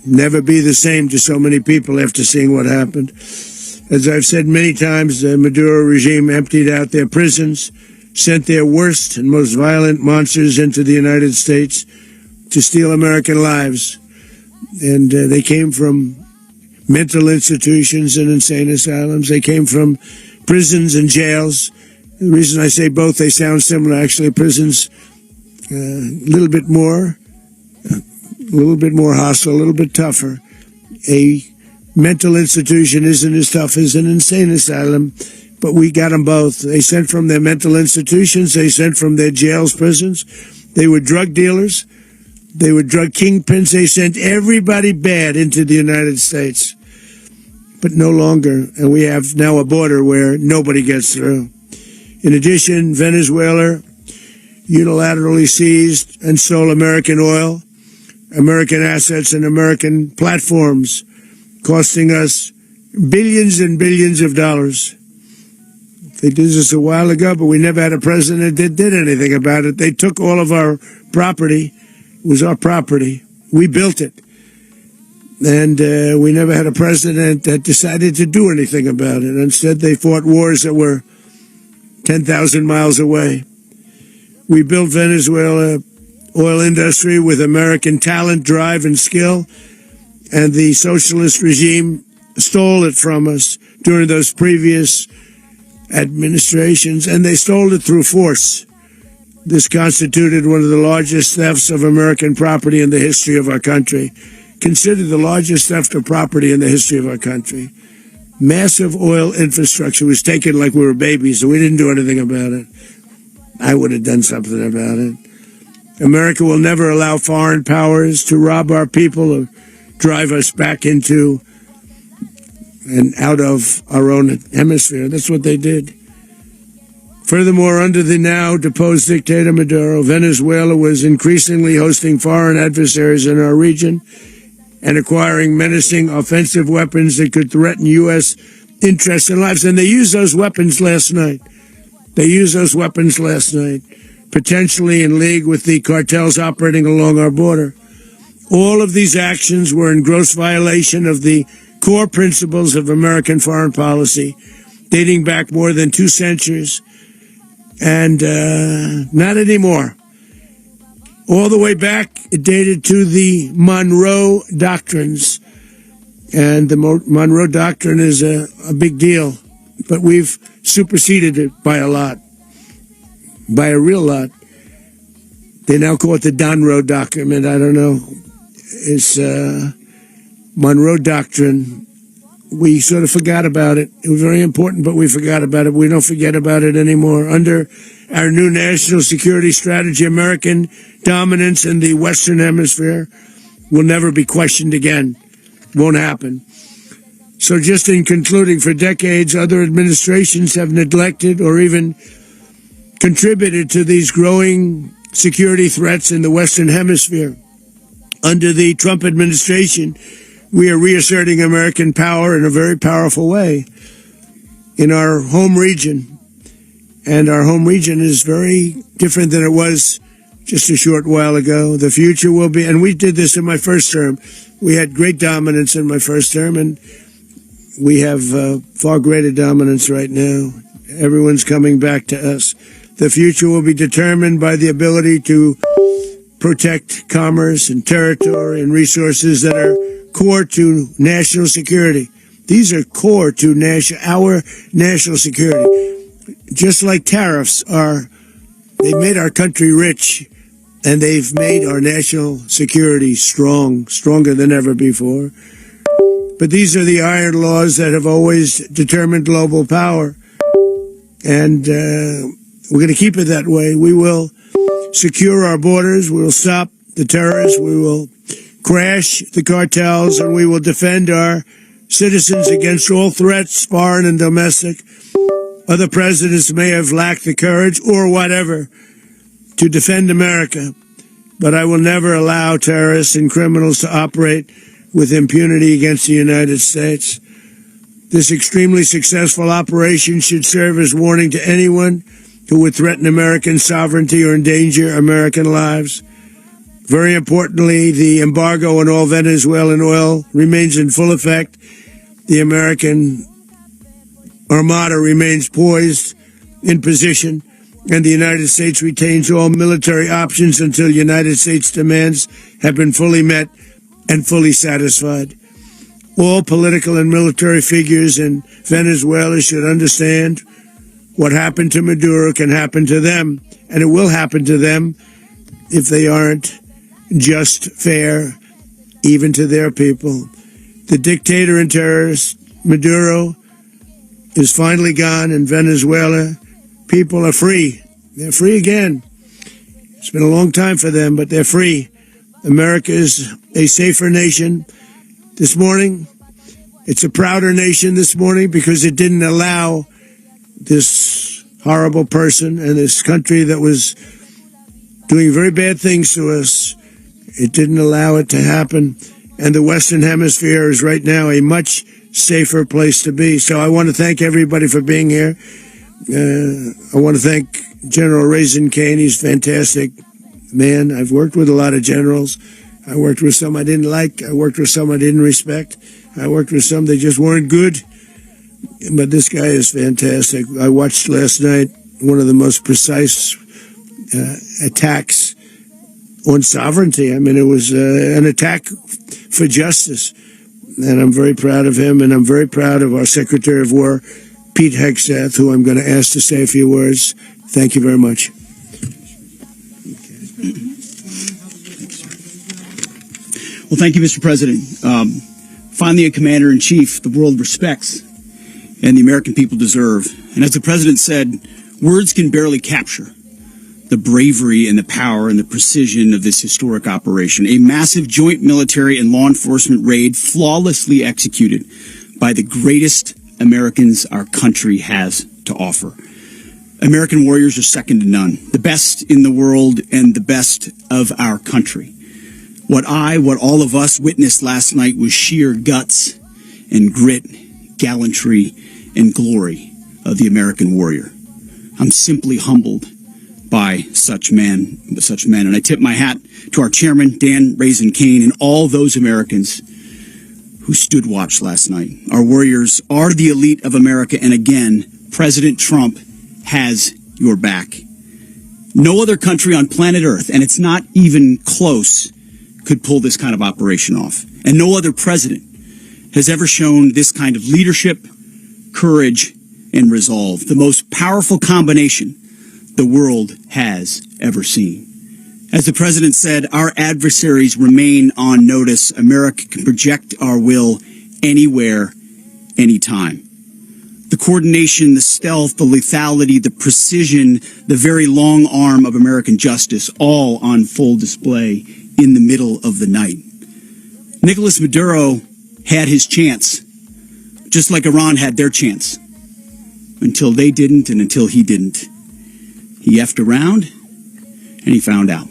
never be the same to so many people after seeing what happened. As I've said many times, the Maduro regime emptied out their prisons, sent their worst and most violent monsters into the United States to steal American lives. And they came from mental institutions and insane asylums. They came from prisons and jails. The reason I say both, they sound similar. Actually, prisons a little bit more hostile, a little bit tougher. A mental institution isn't as tough as an insane asylum, but we got them both. They sent from their mental institutions. They sent from their jails, prisons. They were drug dealers. They were drug kingpins. They sent everybody bad into the United States. But no longer. And we have now a border where nobody gets through. In addition, Venezuela unilaterally seized and stole American oil, American assets, and American platforms, costing us billions and billions of dollars. They did this a while ago, but we never had a president that did anything about it. They took all of our property. It was our property. We built it. And we never had a president that decided to do anything about it. Instead, they fought wars that were 10,000 miles away. We built Venezuela oil industry with American talent, drive, and skill, and the socialist regime stole it from us during those previous administrations, and they stole it through force. This constituted one of the largest thefts of American property in the history of our country. Considered the largest theft of property in the history of our country. Massive oil infrastructure was taken like we were babies, and we didn't do anything about it. I would have done something about it. America will never allow foreign powers to rob our people or drive us back into and out of our own hemisphere. That's what they did. Furthermore, under the now deposed dictator Maduro, Venezuela was increasingly hosting foreign adversaries in our region and acquiring menacing offensive weapons that could threaten U.S. interests and lives. And they used those weapons last night. Potentially in league with the cartels operating along our border. All of these actions were in gross violation of the core principles of American foreign policy, dating back more than 2 centuries, and not anymore. All the way back, it dated to the Monroe Doctrines, and the Monroe Doctrine is a big deal, but we've superseded it by a lot, by a real lot. They now call it the Monroe Document. I don't know. It's Monroe Doctrine. We sort of forgot about it. It was very important, but we forgot about it. We don't forget about it anymore. Under our new national security strategy, American dominance in the Western Hemisphere will never be questioned again. Won't happen. So just in concluding, for decades, other administrations have neglected or even contributed to these growing security threats in the Western Hemisphere. Under the Trump administration, we are reasserting American power in a very powerful way in our home region. And our home region is very different than it was just a short while ago. The future will be, and we did this in my first term. We had great dominance in my first term, and we have far greater dominance right now. Everyone's coming back to us. The future will be determined by the ability to protect commerce and territory and resources that are core to national security. These are core to our national security. Just like tariffs they've made our country rich, and they've made our national security stronger than ever before. But these are the iron laws that have always determined global power. And we're going to keep it that way. We will secure our borders. We will stop the terrorists. We will crash the cartels, and we will defend our citizens against all threats, foreign and domestic. Other presidents may have lacked the courage or whatever to defend America. but I will never allow terrorists and criminals to operate with impunity against the United States. This extremely successful operation should serve as warning to anyone who would threaten American sovereignty or endanger American lives. Very importantly, the embargo on all Venezuelan oil remains in full effect. The American Armada remains poised in position, and the United States retains all military options until United States demands have been fully met and fully satisfied. All political and military figures in Venezuela should understand what happened to Maduro can happen to them, and it will happen to them if they aren't just fair, even to their people. The dictator and terrorist Maduro is finally gone, and Venezuela people are free. They're free again. It's been a long time for them, but they're free. America is a safer nation this morning. It's a prouder nation this morning because it didn't allow this horrible person and this country that was doing very bad things to us. It didn't allow it to happen. And the Western Hemisphere is right now a much safer place to be. So I want to thank everybody for being here. I want to thank General Raisin Kane. He's a fantastic man. I've worked with a lot of generals. I worked with some I didn't like. I worked with some I didn't respect. I worked with some that just weren't good. But this guy is fantastic. I watched last night one of the most precise attacks on sovereignty. I mean, it was an attack for justice. And I'm very proud of him, and I'm very proud of our Secretary of War, Pete Hegseth, who I'm going to ask to say a few words. Thank you very much. Well, thank you, Mr. President. Finally, a commander-in-chief the world respects and the American people deserve. And as the president said, words can barely capture the bravery and the power and the precision of this historic operation. A massive joint military and law enforcement raid flawlessly executed by the greatest Americans our country has to offer. American warriors are second to none, the best in the world and the best of our country. What all of us witnessed last night was sheer guts and grit, gallantry, and glory of the American warrior. I'm simply humbled by such men. And I tip my hat to our chairman, Dan Raisin Kane, and all those Americans who stood watch last night. Our warriors are the elite of America, and again, President Trump has your back. No other country on planet Earth, and it's not even close, could pull this kind of operation off. And no other president has ever shown this kind of leadership, courage, and resolve. The most powerful combination the world has ever seen. As the president said, our adversaries remain on notice. America can project our will anywhere, anytime. The coordination, the stealth, the lethality, the precision, the very long arm of American justice, all on full display in the middle of the night. Nicolas Maduro had his chance, just like Iran had their chance, until they didn't and until he didn't. He effed around, and he found out.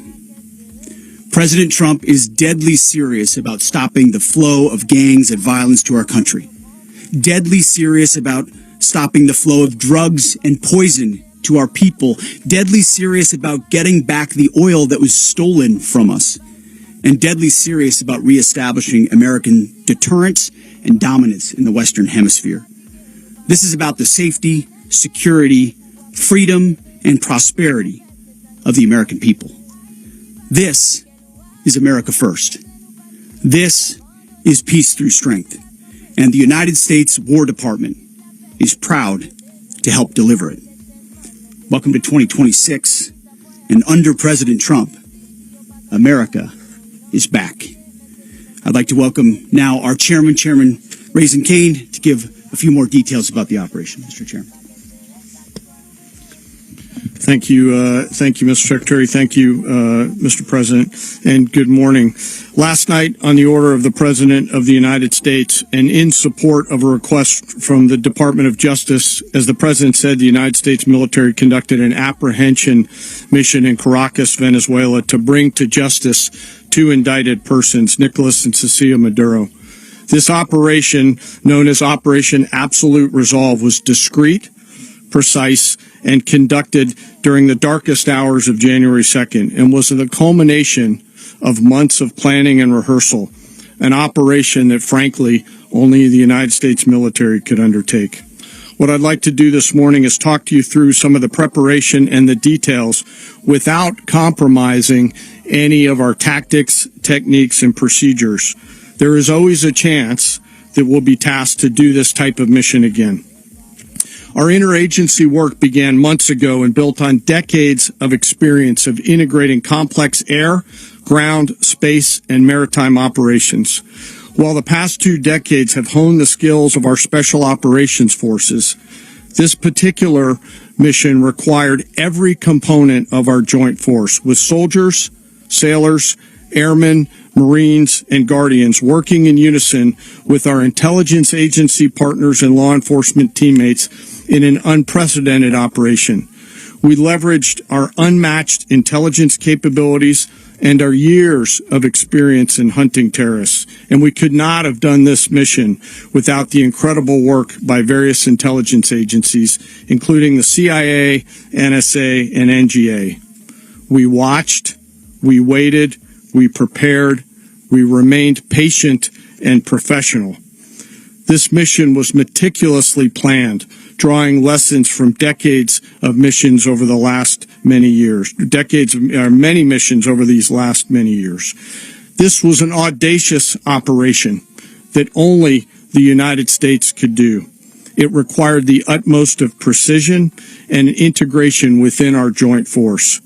President Trump is deadly serious about stopping the flow of gangs and violence to our country. Deadly serious about stopping the flow of drugs and poison to our people. Deadly serious about getting back the oil that was stolen from us. And deadly serious about reestablishing American deterrence and dominance in the Western Hemisphere. This is about the safety, security, freedom, and prosperity of the American people. This is America first. This is peace through strength. And the United States War Department is proud to help deliver it. Welcome to 2026. And under President Trump, America is back. I'd like to welcome now our chairman, Chairman Raisin Kane, to give a few more details about the operation. Mr. Chairman. Thank you, Mr. Secretary. Thank you, Mr. President, and good morning. Last night, on the order of the President of the United States, and in support of a request from the Department of Justice, as the President said, the United States military conducted an apprehension mission in Caracas, Venezuela, to bring to justice two indicted persons, Nicolas and Cecilia Maduro. This operation, known as Operation Absolute Resolve, was discreet, precise, and conducted during the darkest hours of January 2nd and was the culmination of months of planning and rehearsal, an operation that, frankly, only the United States military could undertake. What I'd like to do this morning is talk to you through some of the preparation and the details without compromising any of our tactics, techniques, and procedures. There is always a chance that we'll be tasked to do this type of mission again. Our interagency work began months ago and built on decades of experience of integrating complex air, ground, space, and maritime operations. While the past 2 decades have honed the skills of our special operations forces, this particular mission required every component of our joint force, with soldiers, sailors, airmen, Marines, and Guardians working in unison with our intelligence agency partners and law enforcement teammates in an unprecedented operation. We leveraged our unmatched intelligence capabilities and our years of experience in hunting terrorists, and we could not have done this mission without the incredible work by various intelligence agencies, including the CIA, NSA, and NGA. We watched, we waited, we prepared, we remained patient and professional. This mission was meticulously planned, drawing lessons from decades of missions over the last many years, many missions over these last many years. This was an audacious operation that only the United States could do. It required the utmost of precision and integration within our joint force.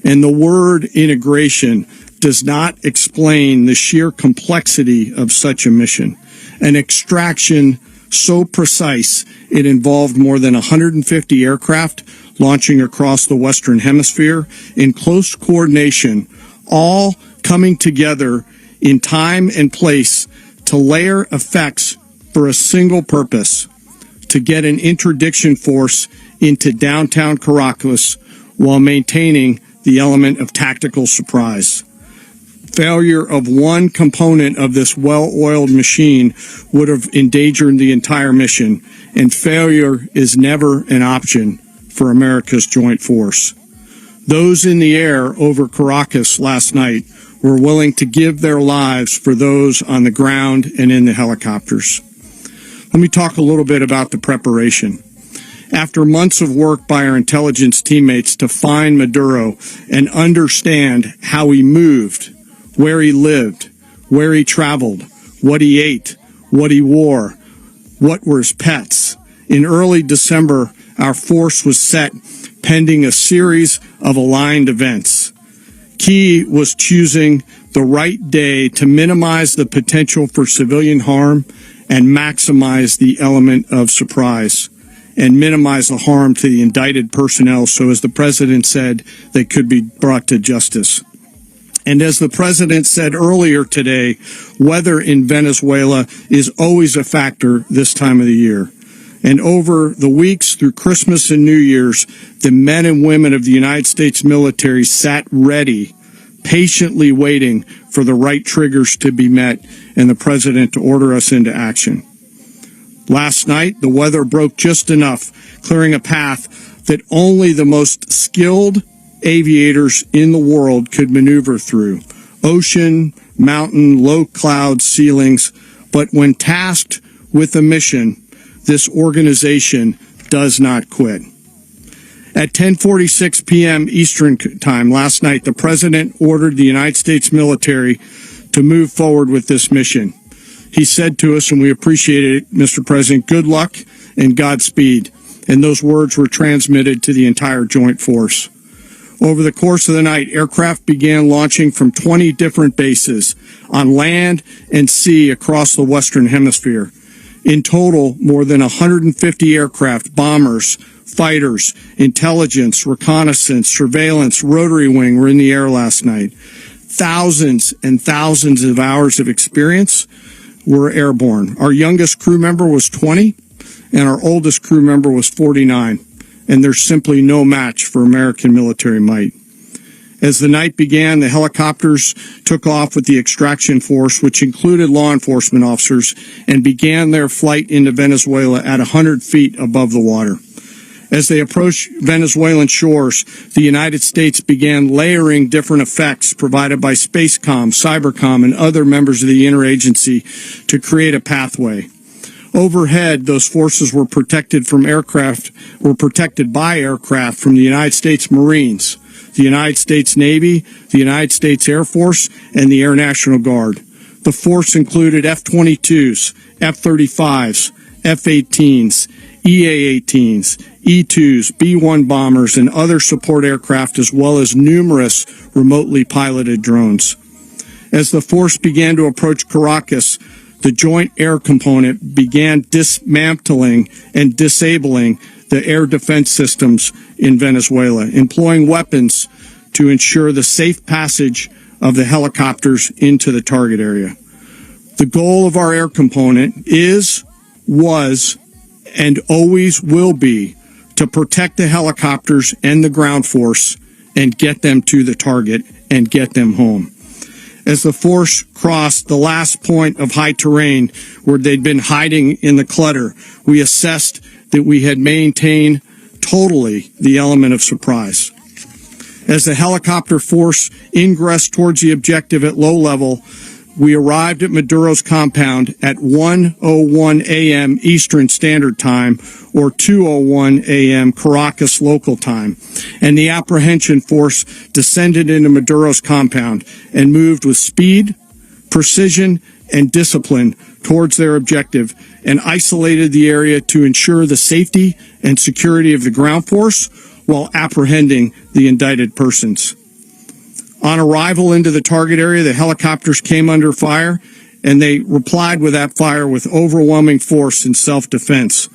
And the word integration does not explain the sheer complexity of such a mission. An extraction so precise it involved more than 150 aircraft launching across the Western Hemisphere in close coordination, all coming together in time and place to layer effects for a single purpose: to get an interdiction force into downtown Caracas while maintaining the element of tactical surprise. Failure of one component of this well-oiled machine would have endangered the entire mission, and failure is never an option for America's joint force. Those in the air over Caracas last night were willing to give their lives for those on the ground and in the helicopters. Let me talk a little bit about the preparation. After months of work by our intelligence teammates to find Maduro and understand how he moved, where he lived, where he traveled, what he ate, what he wore, what were his pets. In early December, our force was set pending a series of aligned events. Key was choosing the right day to minimize the potential for civilian harm and maximize the element of surprise, and minimize the harm to the indicted personnel so, as the President said, they could be brought to justice. And as the President said earlier today, weather in Venezuela is always a factor this time of the year. And over the weeks through Christmas and New Year's, the men and women of the United States military sat ready, patiently waiting for the right triggers to be met and the President to order us into action. Last night, the weather broke just enough, clearing a path that only the most skilled aviators in the world could maneuver through. Ocean, mountain, low cloud ceilings. But when tasked with a mission, this organization does not quit. At 10:46 p.m. Eastern Time last night, the President ordered the United States military to move forward with this mission. He said to us, and we appreciate it, Mr. President, good luck and Godspeed. And those words were transmitted to the entire joint force. Over the course of the night, aircraft began launching from 20 different bases on land and sea across the Western Hemisphere. In total, more than 150 aircraft, bombers, fighters, intelligence, reconnaissance, surveillance, rotary wing were in the air last night. Thousands and thousands of hours of experience were airborne. Our youngest crew member was 20, and our oldest crew member was 49, and there's simply no match for American military might. As the night began, the helicopters took off with the extraction force, which included law enforcement officers, and began their flight into Venezuela at 100 feet above the water. As they approached Venezuelan shores, the United States began layering different effects provided by Spacecom, Cybercom, and other members of the interagency to create a pathway. Overhead, those forces were protected by aircraft from the United States Marines, the United States Navy, the United States Air Force, and the Air National Guard. The force included F-22s, F-35s, F-18s, EA-18s, E-2s, B-1 bombers, and other support aircraft, as well as numerous remotely piloted drones. As the force began to approach Caracas, the Joint Air Component began dismantling and disabling the air defense systems in Venezuela, employing weapons to ensure the safe passage of the helicopters into the target area. The goal of our air component was, and always will be to protect the helicopters and the ground force and get them to the target and get them home. As the force crossed the last point of high terrain where they'd been hiding in the clutter, we assessed that we had maintained totally the element of surprise. As the helicopter force ingressed towards the objective at low level, we arrived at Maduro's compound at 1:01 a.m. Eastern Standard Time, or 2:01 a.m. Caracas local time, and the apprehension force descended into Maduro's compound and moved with speed, precision, and discipline towards their objective, and isolated the area to ensure the safety and security of the ground force while apprehending the indicted persons. On arrival into the target area, the helicopters came under fire, and they replied with that fire with overwhelming force in self-defense.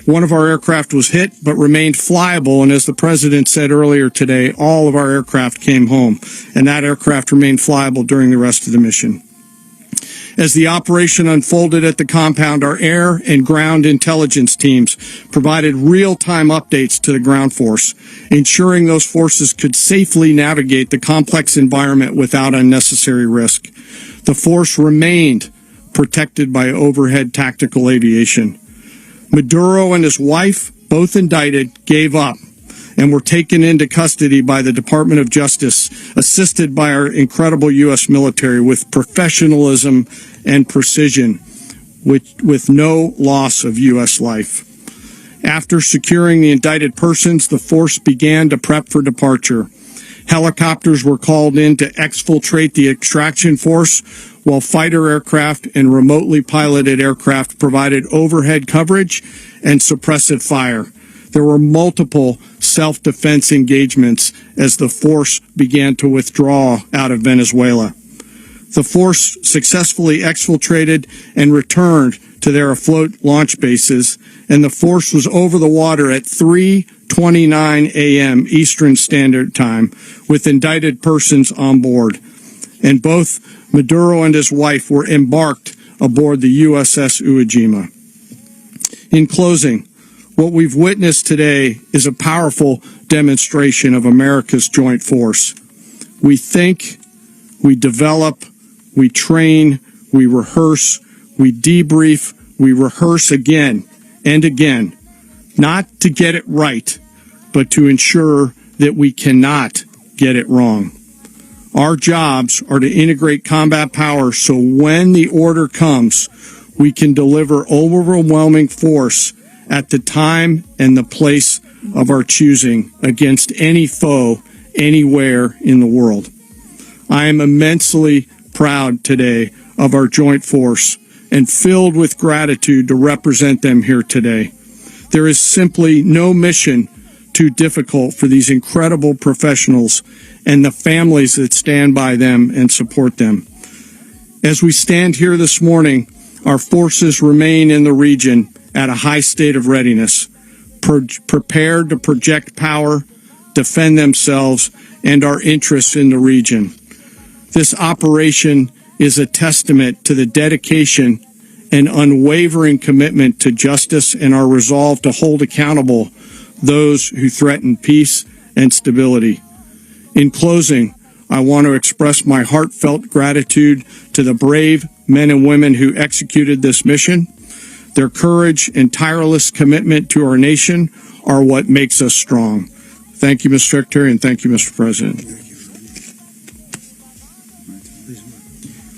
One of our aircraft was hit, but remained flyable, and as the President said earlier today, all of our aircraft came home, and that aircraft remained flyable during the rest of the mission. As the operation unfolded at the compound, our air and ground intelligence teams provided real-time updates to the ground force, ensuring those forces could safely navigate the complex environment without unnecessary risk. The force remained protected by overhead tactical aviation. Maduro and his wife, both indicted, gave up and were taken into custody by the Department of Justice, assisted by our incredible U.S. military with professionalism and precision, with no loss of U.S. life. After securing the indicted persons, the force began to prep for departure. Helicopters were called in to exfiltrate the extraction force, while fighter aircraft and remotely piloted aircraft provided overhead coverage and suppressive fire. There were multiple self-defense engagements as the force began to withdraw out of Venezuela. The force successfully exfiltrated and returned to their afloat launch bases, and the force was over the water at 3:29 a.m. Eastern Standard Time with indicted persons on board. And both Maduro and his wife were embarked aboard the USS Iwo Jima. In closing, what we've witnessed today is a powerful demonstration of America's joint force. We think, we develop, we train, we rehearse, we debrief, we rehearse again and again, not to get it right, but to ensure that we cannot get it wrong. Our jobs are to integrate combat power so when the order comes, we can deliver overwhelming force at the time and the place of our choosing against any foe anywhere in the world. I am immensely proud today of our joint force and filled with gratitude to represent them here today. There is simply no mission too difficult for these incredible professionals and the families that stand by them and support them. As we stand here this morning, our forces remain in the region at a high state of readiness, prepared to project power, defend themselves, and our interests in the region. This operation is a testament to the dedication and unwavering commitment to justice and our resolve to hold accountable those who threaten peace and stability. In closing, I want to express my heartfelt gratitude to the brave men and women who executed this mission. Their courage and tireless commitment to our nation are what makes us strong. Thank you, Mr. Secretary, and thank you, Mr. President.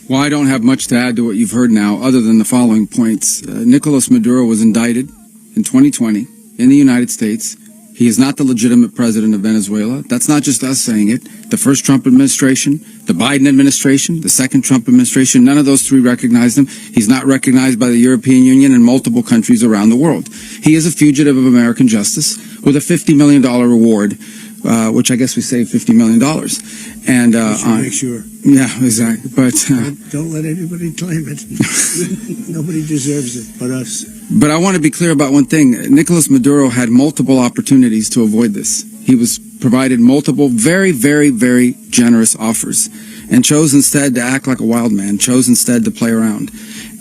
Well, I don't have much to add to what you've heard now, other than the following points. Nicolas Maduro was indicted in 2020 in the United States. He is not the legitimate president of Venezuela. That's not just us saying it. The first Trump administration, the Biden administration, the second Trump administration, none of those three recognized him. He's not recognized by the European Union and multiple countries around the world. He is a fugitive of American justice with a $50 million reward, which I guess we saved $50 million. And make sure. Yeah, exactly. But don't let anybody claim it. Nobody deserves it but us. But I want to be clear about one thing. Nicolas Maduro had multiple opportunities to avoid this. He was provided multiple very, very, very generous offers and chose instead to act like a wild man, chose instead to play around.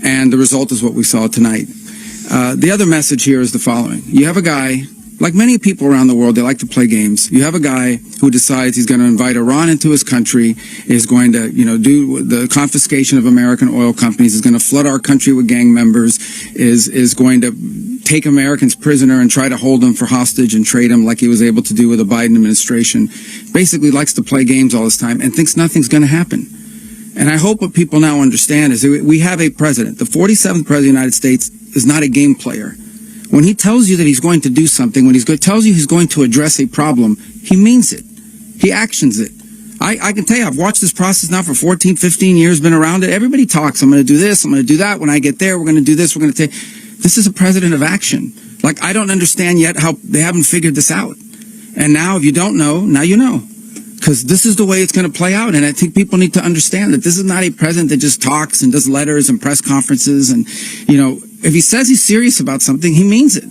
And the result is what we saw tonight. The other message here is the following. You have a guy, like many people around the world, they like to play games. You have a guy who decides he's going to invite Iran into his country, is going to, do the confiscation of American oil companies, is going to flood our country with gang members, is going to take Americans prisoner and try to hold them for hostage and trade them like he was able to do with the Biden administration. Basically likes to play games all this time and thinks nothing's going to happen. And I hope what people now understand is that we have a president. The 47th president of the United States is not a game player. When he tells you that he's going to do something, when tells you he's going to address a problem, he means it. He actions it. I can tell you, I've watched this process now for 14, 15 years, been around it. Everybody talks, I'm going to do this, I'm going to do that. When I get there, we're going to do this, we're going to take... This is a president of action. Like, I don't understand yet how they haven't figured this out. And now, if you don't know, now you know. Because this is the way it's going to play out. And I think people need to understand that this is not a president that just talks and does letters and press conferences. And, if he says he's serious about something, he means it.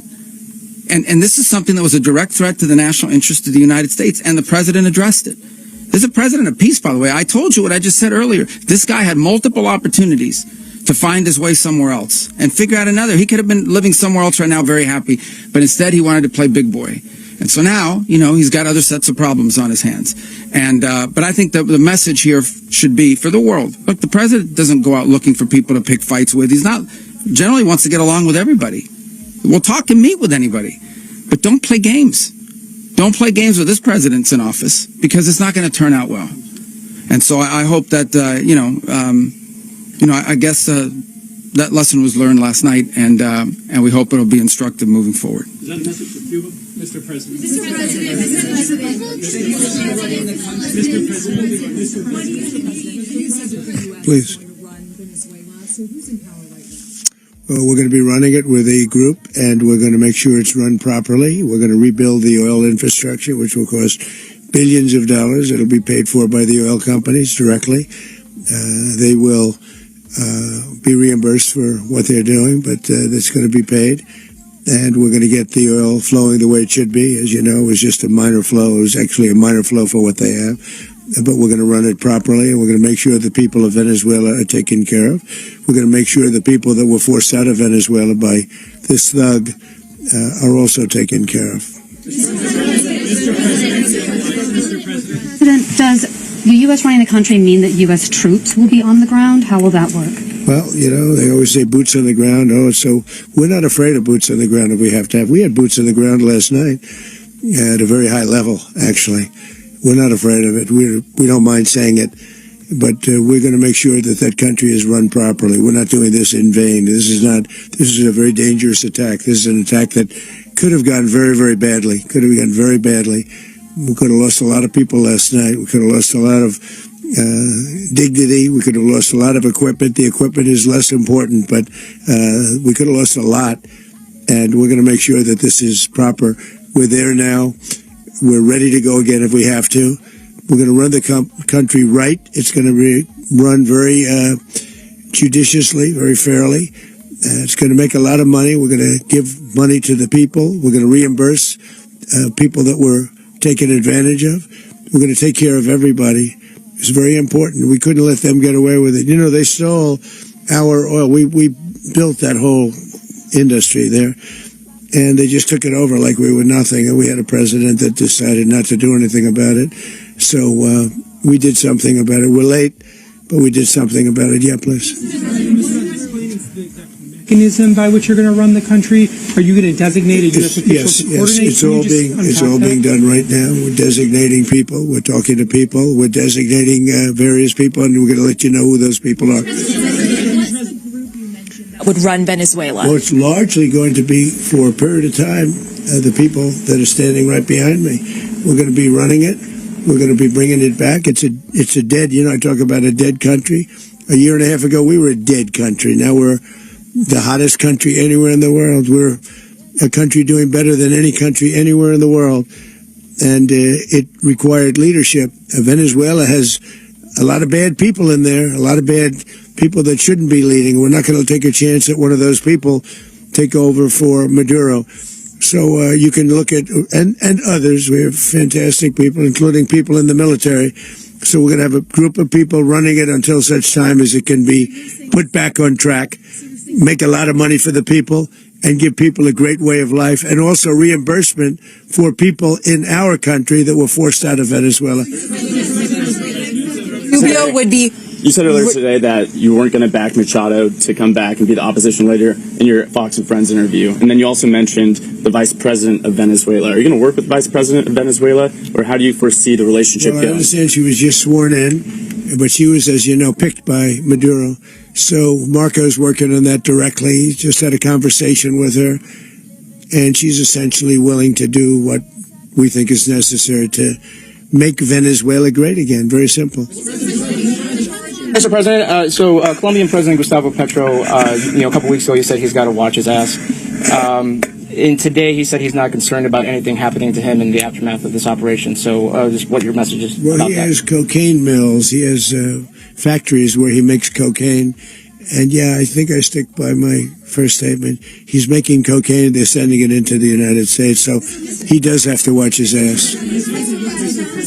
And this is something that was a direct threat to the national interest of the United States, and the president addressed it. This is a president of peace, by the way. I told you what I just said earlier. This guy had multiple opportunities to find his way somewhere else and figure out another. He could have been living somewhere else right now very happy, but instead he wanted to play big boy. And so now, he's got other sets of problems on his hands. And but I think that the message here should be for the world. Look, the president doesn't go out looking for people to pick fights with. He's not... generally wants to get along with everybody. We'll talk and meet with anybody. But don't play games. Don't play games with this president's in office, because it's not going to turn out well. And so I hope that, I guess that lesson was learned last night, and we hope it'll be instructive moving forward. Is that a message for Cuba, Mr. President? Please. We're going to be running it with a group, and we're going to make sure it's run properly. We're going to rebuild the oil infrastructure, which will cost billions of dollars. It'll be paid for by the oil companies directly. They will be reimbursed for what they're doing, but that's going to be paid. And we're going to get the oil flowing the way it should be. As you know, it was just a minor flow. It was actually a minor flow for what they have. But we're going to run it properly, and we're going to make sure the people of Venezuela are taken care of. We're going to make sure the people that were forced out of Venezuela by this thug are also taken care of. President, does the U.S. running the country mean that U.S. troops will be on the ground? How will that work? Well, they always say boots on the ground. So we're not afraid of boots on the ground if we have to have. We had boots on the ground last night at a very high level, actually. We're not afraid of it. We don't mind saying it, but we're going to make sure that that country is run properly. We're not doing this in vain. This is a very dangerous attack. This is an attack that could have gone very, very badly. Could have gone very badly. We could have lost a lot of people last night. We could have lost a lot of dignity. We could have lost a lot of equipment. The equipment is less important, but we could have lost a lot, and we're going to make sure that this is proper. We're there now. We're ready to go again if we have to. We're going to run the country right. It's going to be run very judiciously, very fairly. It's going to make a lot of money. We're going to give money to the people. We're going to reimburse people that were taken advantage of. We're going to take care of everybody. It's very important. We couldn't let them get away with it. You know, they stole our oil. We built that whole industry there, and they just took it over like we were nothing. And we had a president that decided not to do anything about it. So we did something about it. We're late, but we did something about it. Yeah, please. Mechanism by which you're going to run the country? Are you going to designate a U.S. official to coordinate? It's all being done right now. We're designating people. We're talking to people. We're designating various people, and we're going to let you know who those people are. Would run Venezuela? Well, it's largely going to be for a period of time the people that are standing right behind me. We're going to be running it. We're going to be bringing it back. It's a dead. You know, I talk about a dead country. A year and a half ago, we were a dead country. Now we're the hottest country anywhere in the world. We're a country doing better than any country anywhere in the world. And it required leadership. Venezuela has a lot of bad people in there, a lot of bad people that shouldn't be leading. We're not going to take a chance that one of those people take over for Maduro. So you can look at, and others, we have fantastic people, including people in the military. So we're going to have a group of people running it until such time as it can be put back on track, make a lot of money for the people, and give people a great way of life, and also reimbursement for people in our country that were forced out of Venezuela. Rubio would be... You said earlier today that you weren't going to back Machado to come back and be the opposition leader in your Fox and Friends interview. And then you also mentioned the vice president of Venezuela. Are you going to work with the vice president of Venezuela, or how do you foresee the relationship going? I understand she was just sworn in, but she was, as you know, picked by Maduro. So Marco's working on that directly. He just had a conversation with her, and she's essentially willing to do what we think is necessary to make Venezuela great again. Very simple. Mr. President, Colombian President Gustavo Petro, a couple weeks ago, he said he's got to watch his ass. And today he said he's not concerned about anything happening to him in the aftermath of this operation. So just what your message is about that. He has cocaine mills. He has factories where he makes cocaine. And yeah, I think I stick by my first statement. He's making cocaine. They're sending it into the United States. So he does have to watch his ass.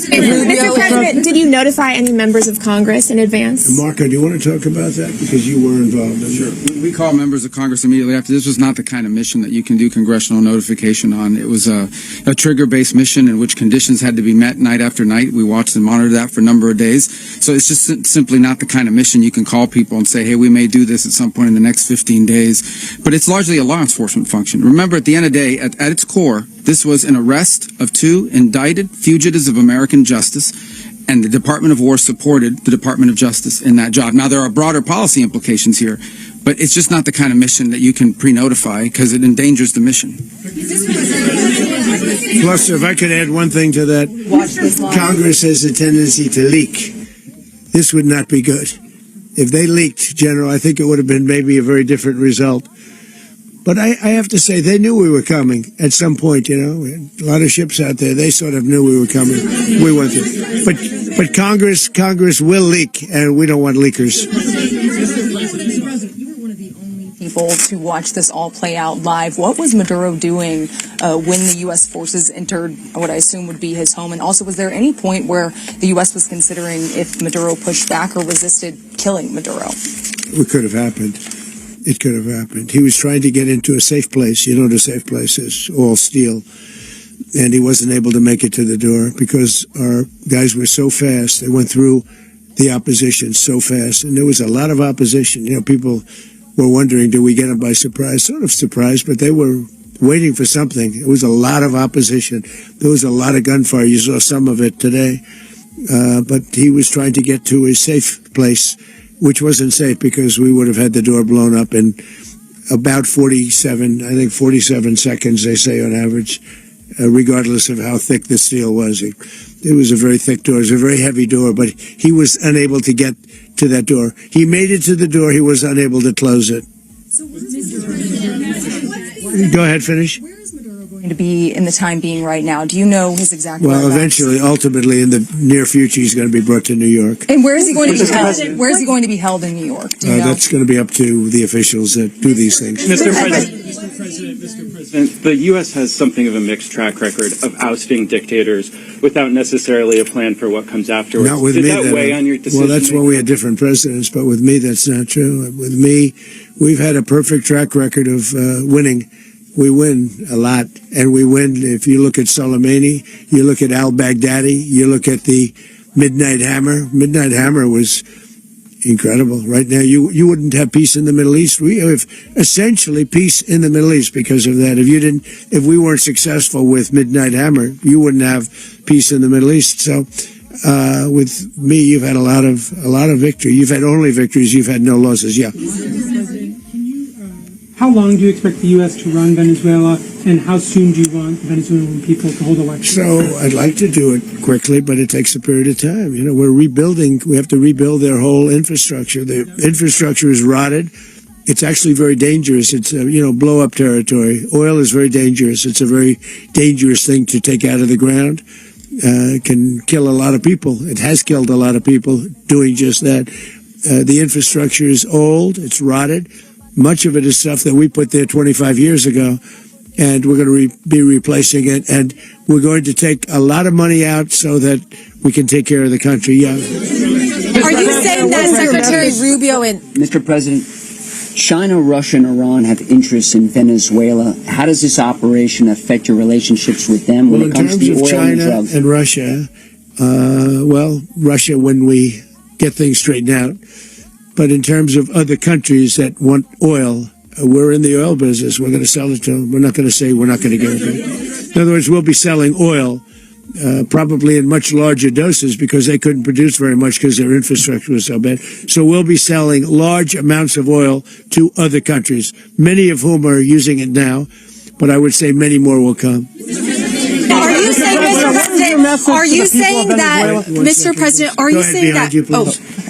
Mr. President, did you notify any members of Congress in advance? Marco, do you want to talk about that? Because you were involved in it. Sure. We called members of Congress immediately after. This was not the kind of mission that you can do congressional notification on. It was a trigger-based mission in which conditions had to be met night after night. We watched and monitored that for a number of days. So it's just simply not the kind of mission you can call people and say, hey, we may do this at some point in the next 15 days. But it's largely a law enforcement function. Remember, at the end of the day, at its core, this was an arrest of 2 indicted fugitives of American justice, and the Department of War supported the Department of Justice in that job. Now, there are broader policy implications here, but it's just not the kind of mission that you can pre-notify because it endangers the mission. Plus, if I could add one thing to that, Congress has a tendency to leak. This would not be good. If they leaked, General, I think it would have been maybe a very different result. But I have to say, they knew we were coming at some point, you know. A lot of ships out there, they sort of knew we were coming. We went through. But Congress will leak, and we don't want leakers. You were one of the only people to watch this all play out live. What was Maduro doing when the U.S. forces entered what I assume would be his home? And also, was there any point where the U.S. was considering if Maduro pushed back or resisted killing Maduro? It could have happened. It could have happened. He was trying to get into a safe place. You know what a safe place is, all steel. And he wasn't able to make it to the door because our guys were so fast. They went through the opposition so fast. And there was a lot of opposition. You know, people were wondering, do we get them by surprise? Sort of surprised, but they were waiting for something. It was a lot of opposition. There was a lot of gunfire. You saw some of it today. But he was trying to get to a safe place, which wasn't safe because we would have had the door blown up in about 47 seconds, they say on average, regardless of how thick the steel was. It was a very thick door. It was a very heavy door, but he was unable to get to that door. He made it to the door. He was unable to close it. Go ahead, finish. Where is Maduro going to be in the time being right now? Do you know his exact Well, whereabouts? eventually, ultimately, in the near future, he's going to be brought to New York. And where is he going to be held? Where is he going to be held in New York? Do you know? That's going to be up to the officials that do these things. Mr. President, the U.S. has something of a mixed track record of ousting dictators without necessarily a plan for what comes afterwards. Not with Did me. that weigh on your decision? Well, that's when we had different presidents, but with me, that's not true. With me, we've had a perfect track record of winning. We win a lot, and we win. If you look at Soleimani, you look at al-Baghdadi, you look at the Midnight Hammer. Midnight Hammer was incredible. Right now, you wouldn't have peace in the Middle East. We have essentially peace in the Middle East because of that. If we weren't successful with Midnight Hammer, you wouldn't have peace in the Middle East. So, with me, you've had a lot of victory. You've had only victories. You've had no losses. Yeah. How long do you expect the U.S. to run Venezuela, and how soon do you want the Venezuelan people to hold elections? So I'd like to do it quickly, but it takes a period of time. You know, we're rebuilding. We have to rebuild their whole infrastructure. The infrastructure is rotted. It's actually very dangerous. It's, blow-up territory. Oil is very dangerous. It's a very dangerous thing to take out of the ground. It can kill a lot of people. It has killed a lot of people doing just that. The infrastructure is old. It's rotted. Much of it is stuff that we put there 25 years ago, and we're going to be replacing it, and we're going to take a lot of money out so that we can take care of the country. Yeah. Are you saying that Secretary Rubio and... Mr. President, China, Russia, and Iran have interests in Venezuela. How does this operation affect your relationships with them when it comes to oil and drugs? In terms of China and Russia, Russia, when we get things straightened out. But in terms of other countries that want oil, we're in the oil business. We're going to sell it to them. We're not going to say we're not going to give it. In other words, we'll be selling oil probably in much larger doses because they couldn't produce very much because their infrastructure was so bad. So we'll be selling large amounts of oil to other countries, many of whom are using it now, but I would say many more will come. Are you saying, Mr. President, are you saying that, Mr. President, are you saying that...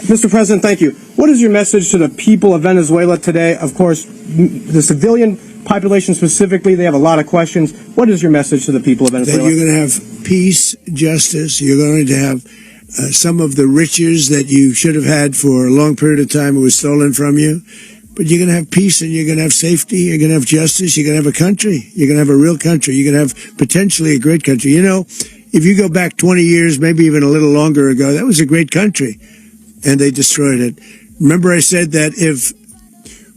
Mr. President, thank you. What is your message to the people of Venezuela today? Of course, the civilian population specifically, they have a lot of questions. What is your message to the people of Venezuela? That you're going to have peace, justice. You're going to have some of the riches that you should have had for a long period of time. It was stolen from you. But you're going to have peace, and you're going to have safety. You're going to have justice. You're going to have a country. You're going to have a real country. You're going to have potentially a great country. You know, if you go back 20 years, maybe even a little longer ago, that was a great country, and they destroyed it. Remember I said that if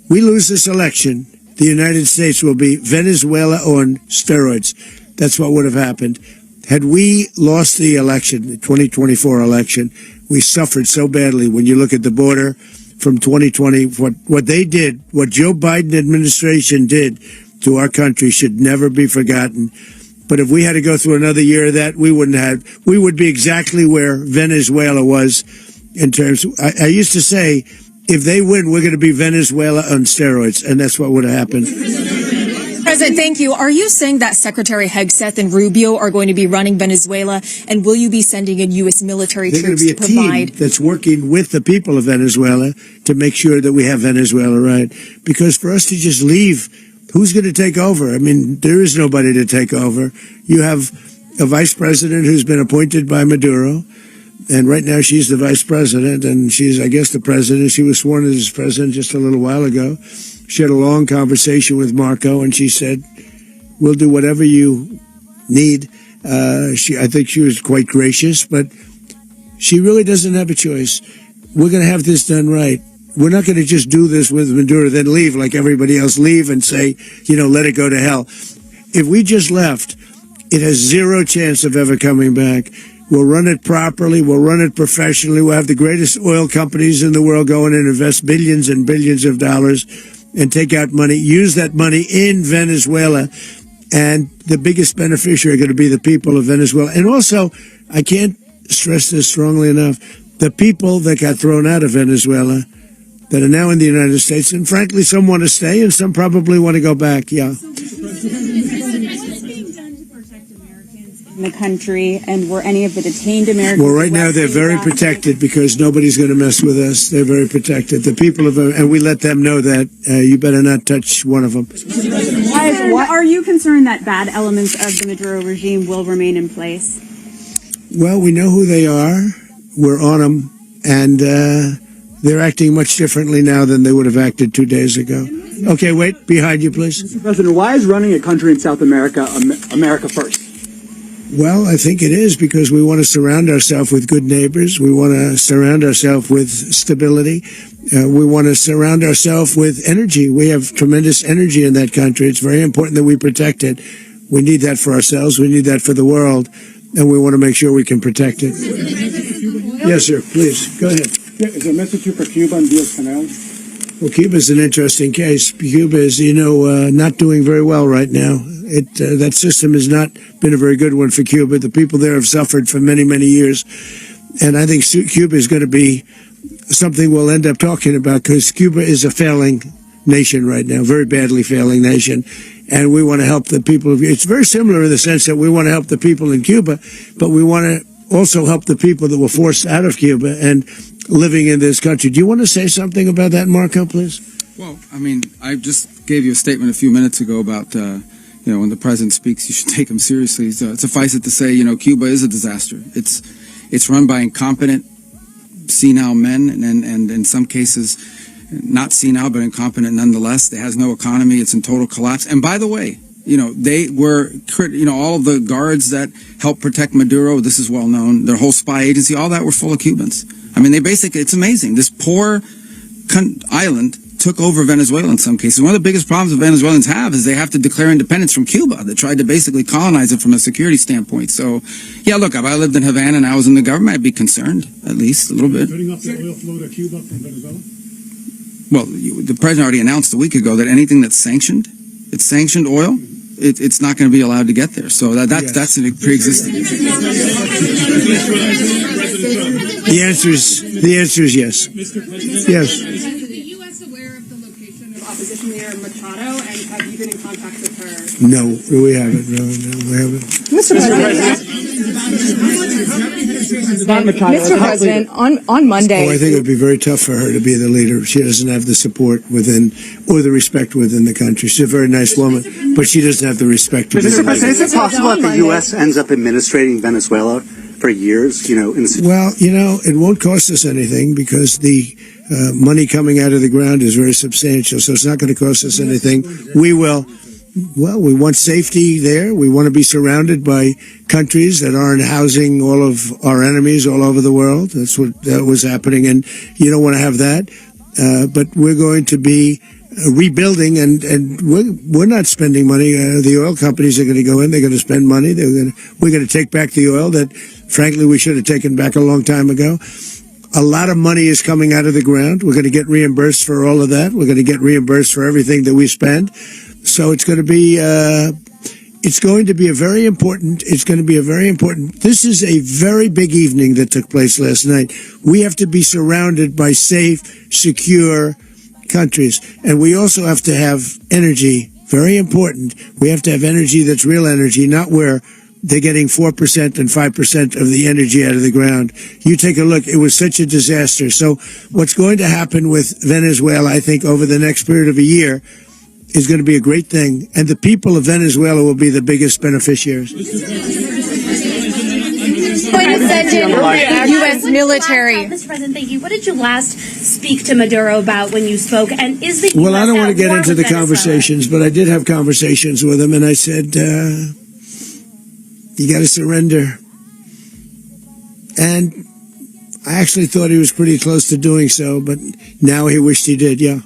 we lose this election, the United States will be Venezuela on steroids. That's what would have happened. Had we lost the election, the 2024 election, we suffered so badly. When you look at the border from 2020, what they did, what Joe Biden administration did to our country should never be forgotten. But if we had to go through another year of that, we would be exactly where Venezuela was in terms of, I used to say, if they win, we're going to be Venezuela on steroids, and that's what would have happened. President, thank you. Are you saying that Secretary Hegseth and Rubio are going to be running Venezuela, and will you be sending in U.S. military troops to provide... There's going to be a team that's working with the people of Venezuela to make sure that we have Venezuela right. Because for us to just leave, who's going to take over? I mean, there is nobody to take over. You have a vice president who's been appointed by Maduro, and right now she's the vice president, and she's, I guess, the president. She was sworn in as president just a little while ago. She had a long conversation with Marco, and she said, we'll do whatever you need. I think she was quite gracious, but she really doesn't have a choice. We're going to have this done right. We're not going to just do this with Maduro, then leave like everybody else, leave and say, let it go to hell. If we just left, it has zero chance of ever coming back. We'll run it properly. We'll run it professionally. We'll have the greatest oil companies in the world go in and invest billions and billions of dollars and take out money, use that money in Venezuela. And the biggest beneficiary are going to be the people of Venezuela. And also, I can't stress this strongly enough, the people that got thrown out of Venezuela that are now in the United States, and frankly, some want to stay and some probably want to go back, yeah. In the country, and were any of the detained Americans... Well, right now they're very protected because nobody's going to mess with us. They're very protected. The people of... And we let them know that you better not touch one of them. Are you concerned that bad elements of the Maduro regime will remain in place? Well, we know who they are. We're on them, and they're acting much differently now than they would have acted 2 days ago. Okay, wait, behind you, please. Mr. President, why is running a country in South America America first? Well, I think it is because we want to surround ourselves with good neighbors. We want to surround ourselves with stability. We want to surround ourselves with energy. We have tremendous energy in that country. It's very important that we protect it. We need that for ourselves. We need that for the world. And we want to make sure we can protect it. Yes, sir. Please, go ahead. Is there a message here for Cuba and Diaz-Canel? Well, Cuba is an interesting case. Cuba is, not doing very well right now. That system has not been a very good one for Cuba. The people there have suffered for many, many years. And I think Cuba is going to be something we'll end up talking about because Cuba is a failing nation right now, very badly failing nation. And we want to help the people. It's very similar in the sense that we want to help the people in Cuba, but we want to also help the people that were forced out of Cuba and living in this country. Do you want to say something about that, Marco, please? Well, I mean, I just gave you a statement a few minutes ago about, when the president speaks, you should take him seriously. Suffice it to say, Cuba is a disaster. It's run by incompetent, senile men, and in some cases, not senile, but incompetent nonetheless. It has no economy. It's in total collapse. And by the way, they were, all of the guards that helped protect Maduro, this is well known, their whole spy agency, all that were full of Cubans. I mean, it's amazing. This poor island took over Venezuela in some cases. One of the biggest problems the Venezuelans have is they have to declare independence from Cuba. They tried to basically colonize it from a security standpoint. So, yeah, look, if I lived in Havana and I was in the government, I'd be concerned, at least a little bit. Cutting off the oil flow to Cuba from Venezuela? Well, the president already announced a week ago that anything that's sanctioned oil, it's not going to be allowed to get there. So that's a pre-existing. The answer is yes. Yes. Is the U.S. aware of the location of opposition leader Machado, and have you been in contact with her? No, we haven't. No, we haven't. Mr. President, on Monday. I think it would be very tough for her to be the leader. She doesn't have the support within or the respect within the country. She's a very nice woman, but she doesn't have the respect. Mr. President, is it possible that the U.S. ends up administrating Venezuela for years? Well, it won't cost us anything because the money coming out of the ground is very substantial. So it's not going to cost us anything. We want safety there. We want to be surrounded by countries that aren't housing all of our enemies all over the world. That was happening, and you don't want to have that. But we're going to be rebuilding, and we're not spending money. The oil companies are going to go in. They're going to spend money. We're going to take back the oil that, frankly, we should have taken back a long time ago. A lot of money is coming out of the ground. We're going to get reimbursed for all of that. We're going to get reimbursed for everything that we spend. So it's going to be a very important. This is a very big evening that took place last night. We have to be surrounded by safe, secure countries, and we also have to have energy. Very important. We have to have energy that's real energy, not where they're getting 4% and 5% of the energy out of the ground. You take a look. It was such a disaster. So what's going to happen with Venezuela, I think, over the next period of a year is going to be a great thing. And the people of Venezuela will be the biggest beneficiaries. Going to send in the U.S. military. Mr. President, thank you. What did you last speak to Maduro about when you spoke? And is the U.S. Well, I don't want to get into the conversations, but I did have conversations with him, and I said, you got to surrender. And I actually thought he was pretty close to doing so, but now he wished he did, yeah.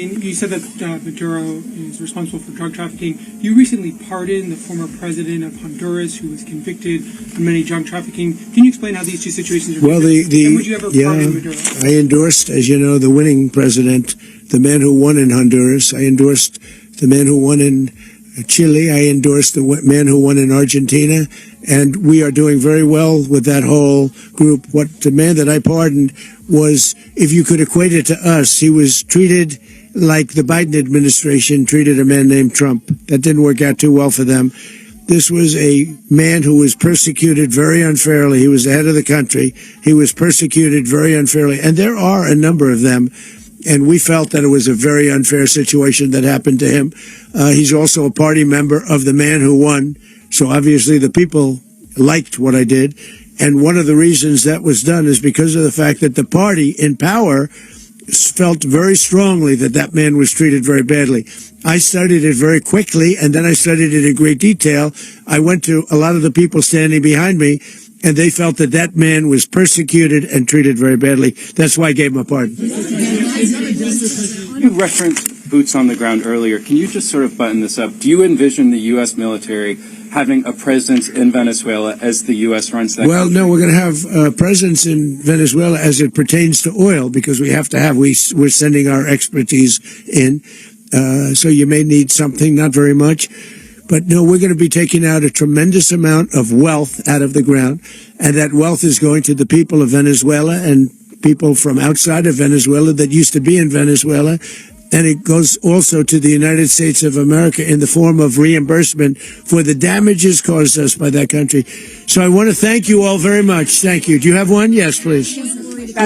You said that Maduro is responsible for drug trafficking. You recently pardoned the former president of Honduras who was convicted on many drug trafficking. Can you explain how these two situations are different? And would you ever pardon Maduro? I endorsed, as you know, the winning president, the man who won in Honduras. I endorsed the man who won in Chile. I endorsed the man who won in Argentina. And we are doing very well with that whole group. What the man that I pardoned was, if you could equate it to us, he was treated like the Biden administration treated a man named Trump. That didn't work out too well for them. This was a man who was persecuted very unfairly. He was the head of the country. He was persecuted very unfairly. And there are a number of them And we felt that it was a very unfair situation that happened to him. He's also a party member of the man who won. So obviously the people liked what I did. And one of the reasons that was done is because of the fact that the party in power felt very strongly that that man was treated very badly. I studied it very quickly, and then I studied it in great detail. I went to a lot of the people standing behind me, and they felt that that man was persecuted and treated very badly. That's why I gave him a pardon. You referenced boots on the ground earlier. Can you just sort of button this up? Do you envision the U.S. military having a presence in Venezuela as the U.S. runs that country? No, we're going to have a presence in Venezuela as it pertains to oil, because we have to have, we're sending our expertise in. So you may need something, not very much. But no, we're going to be taking out a tremendous amount of wealth out of the ground. And that wealth is going to the people of Venezuela and people from outside of Venezuela that used to be in Venezuela. And it goes also to the United States of America in the form of reimbursement for the damages caused us by that country. So I want to thank you all very much. Thank you. Do you have one? Yes, please.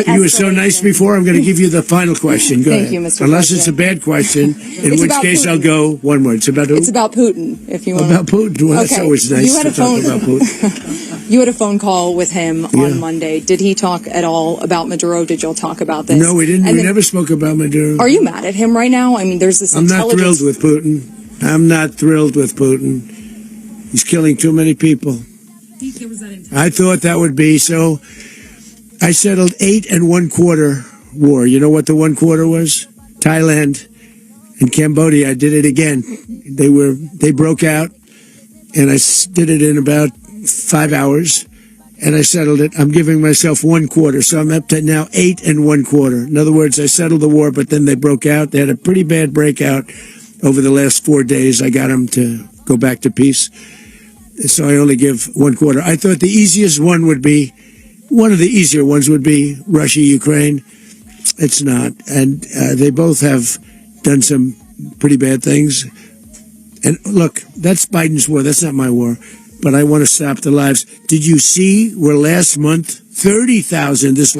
You were so nice before. I'm going to give you the final question. Go ahead. Thank you, Mr. Unless President. it's a bad question, in which case Putin. I'll go one word. It's about who? It's about Putin, if you want. About Putin. Well, that's always nice to talk about Putin. You had a phone call with him on Monday. Did he talk at all about Maduro? Did y'all talk about this? No, we didn't. We never spoke about Maduro. Are you mad at him right now? I mean, there's this I'm not thrilled with Putin. I'm not thrilled with Putin. He's killing too many people. I thought that would be so. I settled 8 1/4 war. You know what the 1/4 was? Thailand and Cambodia. I did it again. They broke out, and I did it in about 5 hours, and I settled it. I'm giving myself 1/4, so I'm up to now 8 1/4. In other words, I settled the war, but then they broke out. They had a pretty bad breakout over the last 4 days. I got them to go back to peace, so I only give 1/4. I thought the easiest one would be, one of the easier ones would be Russia, Ukraine. It's not, and they both have done some pretty bad things. And look, that's Biden's war. That's not my war. But I want to stop the lives. Did you see where last month, 30,000, it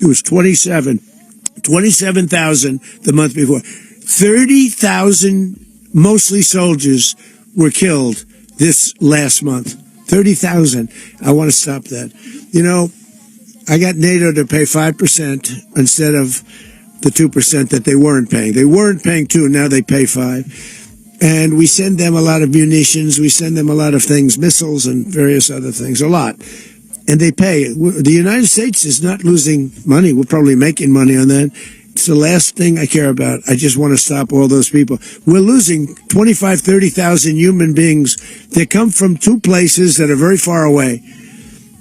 was 27,000 the month before. 30,000, mostly soldiers, were killed this last month. 30,000. I want to stop that. You know, I got NATO to pay 5% instead of the 2% that they weren't paying. They weren't paying 2, now they pay 5. And we send them a lot of munitions, we send them a lot of things, missiles and various other things, a lot. And they pay. The United States is not losing money. We're probably making money on that. It's the last thing I care about. I just want to stop all those people. We're losing 25, 30,000 human beings that come from 2 places that are very far away.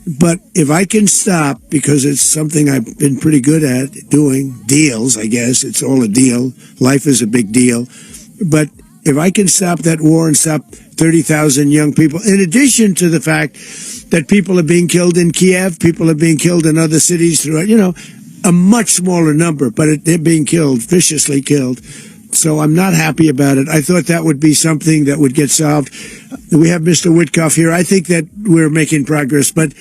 But if I can stop, because it's something I've been pretty good at doing, deals, I guess. It's all a deal. Life is a big deal. But if I can stop that war and stop 30,000 young people, in addition to the fact that people are being killed in Kiev, people are being killed in other cities throughout, you know, a much smaller number, but they're being killed, viciously killed. So I'm not happy about it. I thought that would be something that would get solved. We have Mr. Witkoff here. I think that we're making progress, but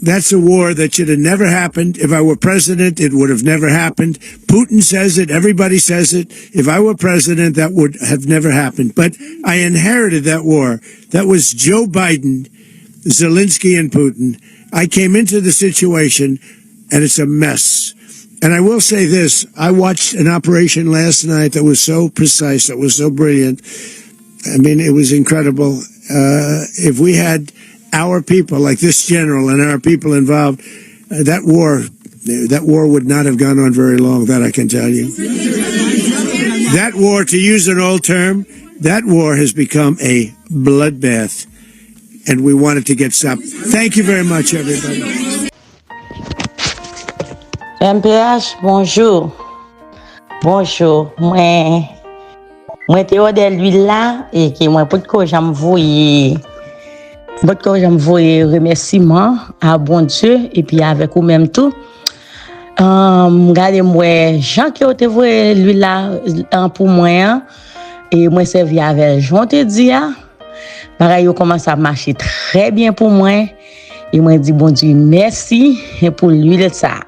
that's a war that should have never happened. If I were president, it would have never happened. Putin says it. Everybody says it. If I were president, that would have never happened. But I inherited that war. That was Joe Biden, Zelensky, and Putin. I came into the situation, and it's a mess. And I will say this. I watched an operation last night that was so precise, that was so brilliant. I mean, it was incredible. If we had our people, like this general and our people involved, that war would not have gone on very long, that I can tell you. That war, to use an old term, that war has become a bloodbath, and we want it to get stopped. Thank you very much, everybody. MPH, bonjour. Bonjour. Moi te au de l'huile là et que moi pour que j'aime voyer remerciement à bon Dieu et puis avec vous même tout. Regardez moi Jean qui te voyer l'huile là pour moi et moi servi avec Jean te dit pareil commence à marcher très bien pour moi et moi dit bon Dieu merci pour l'huile ça.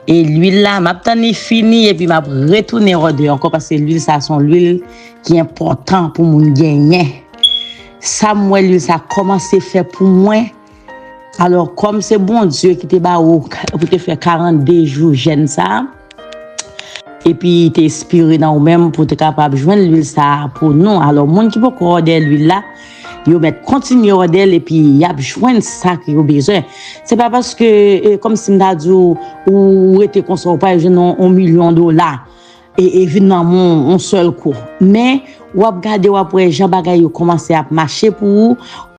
Et l'huile là, m'a tani fini et puis m'a retourné rodé encore parce que l'huile ça son l'huile qui est important pour moun gagner. Ça moi l'huile ça commencé faire pour moi. Alors comme c'est bon Dieu qui te ba ou pour te faire 42 jours jeune ça. Et puis t'inspirer dans ou même pour te capable joindre l'huile ça pour nous. Alors moun qui peut corder l'huile là, yo met continuer rodel et puis y a joindre ça qui ont besoin. C'est pas parce que comme si m'ta dit ou était consommer pas $1 million et vinn dans mon seul coup. Mais ou ap gade ou après Jean bagay yo commencer à marcher pour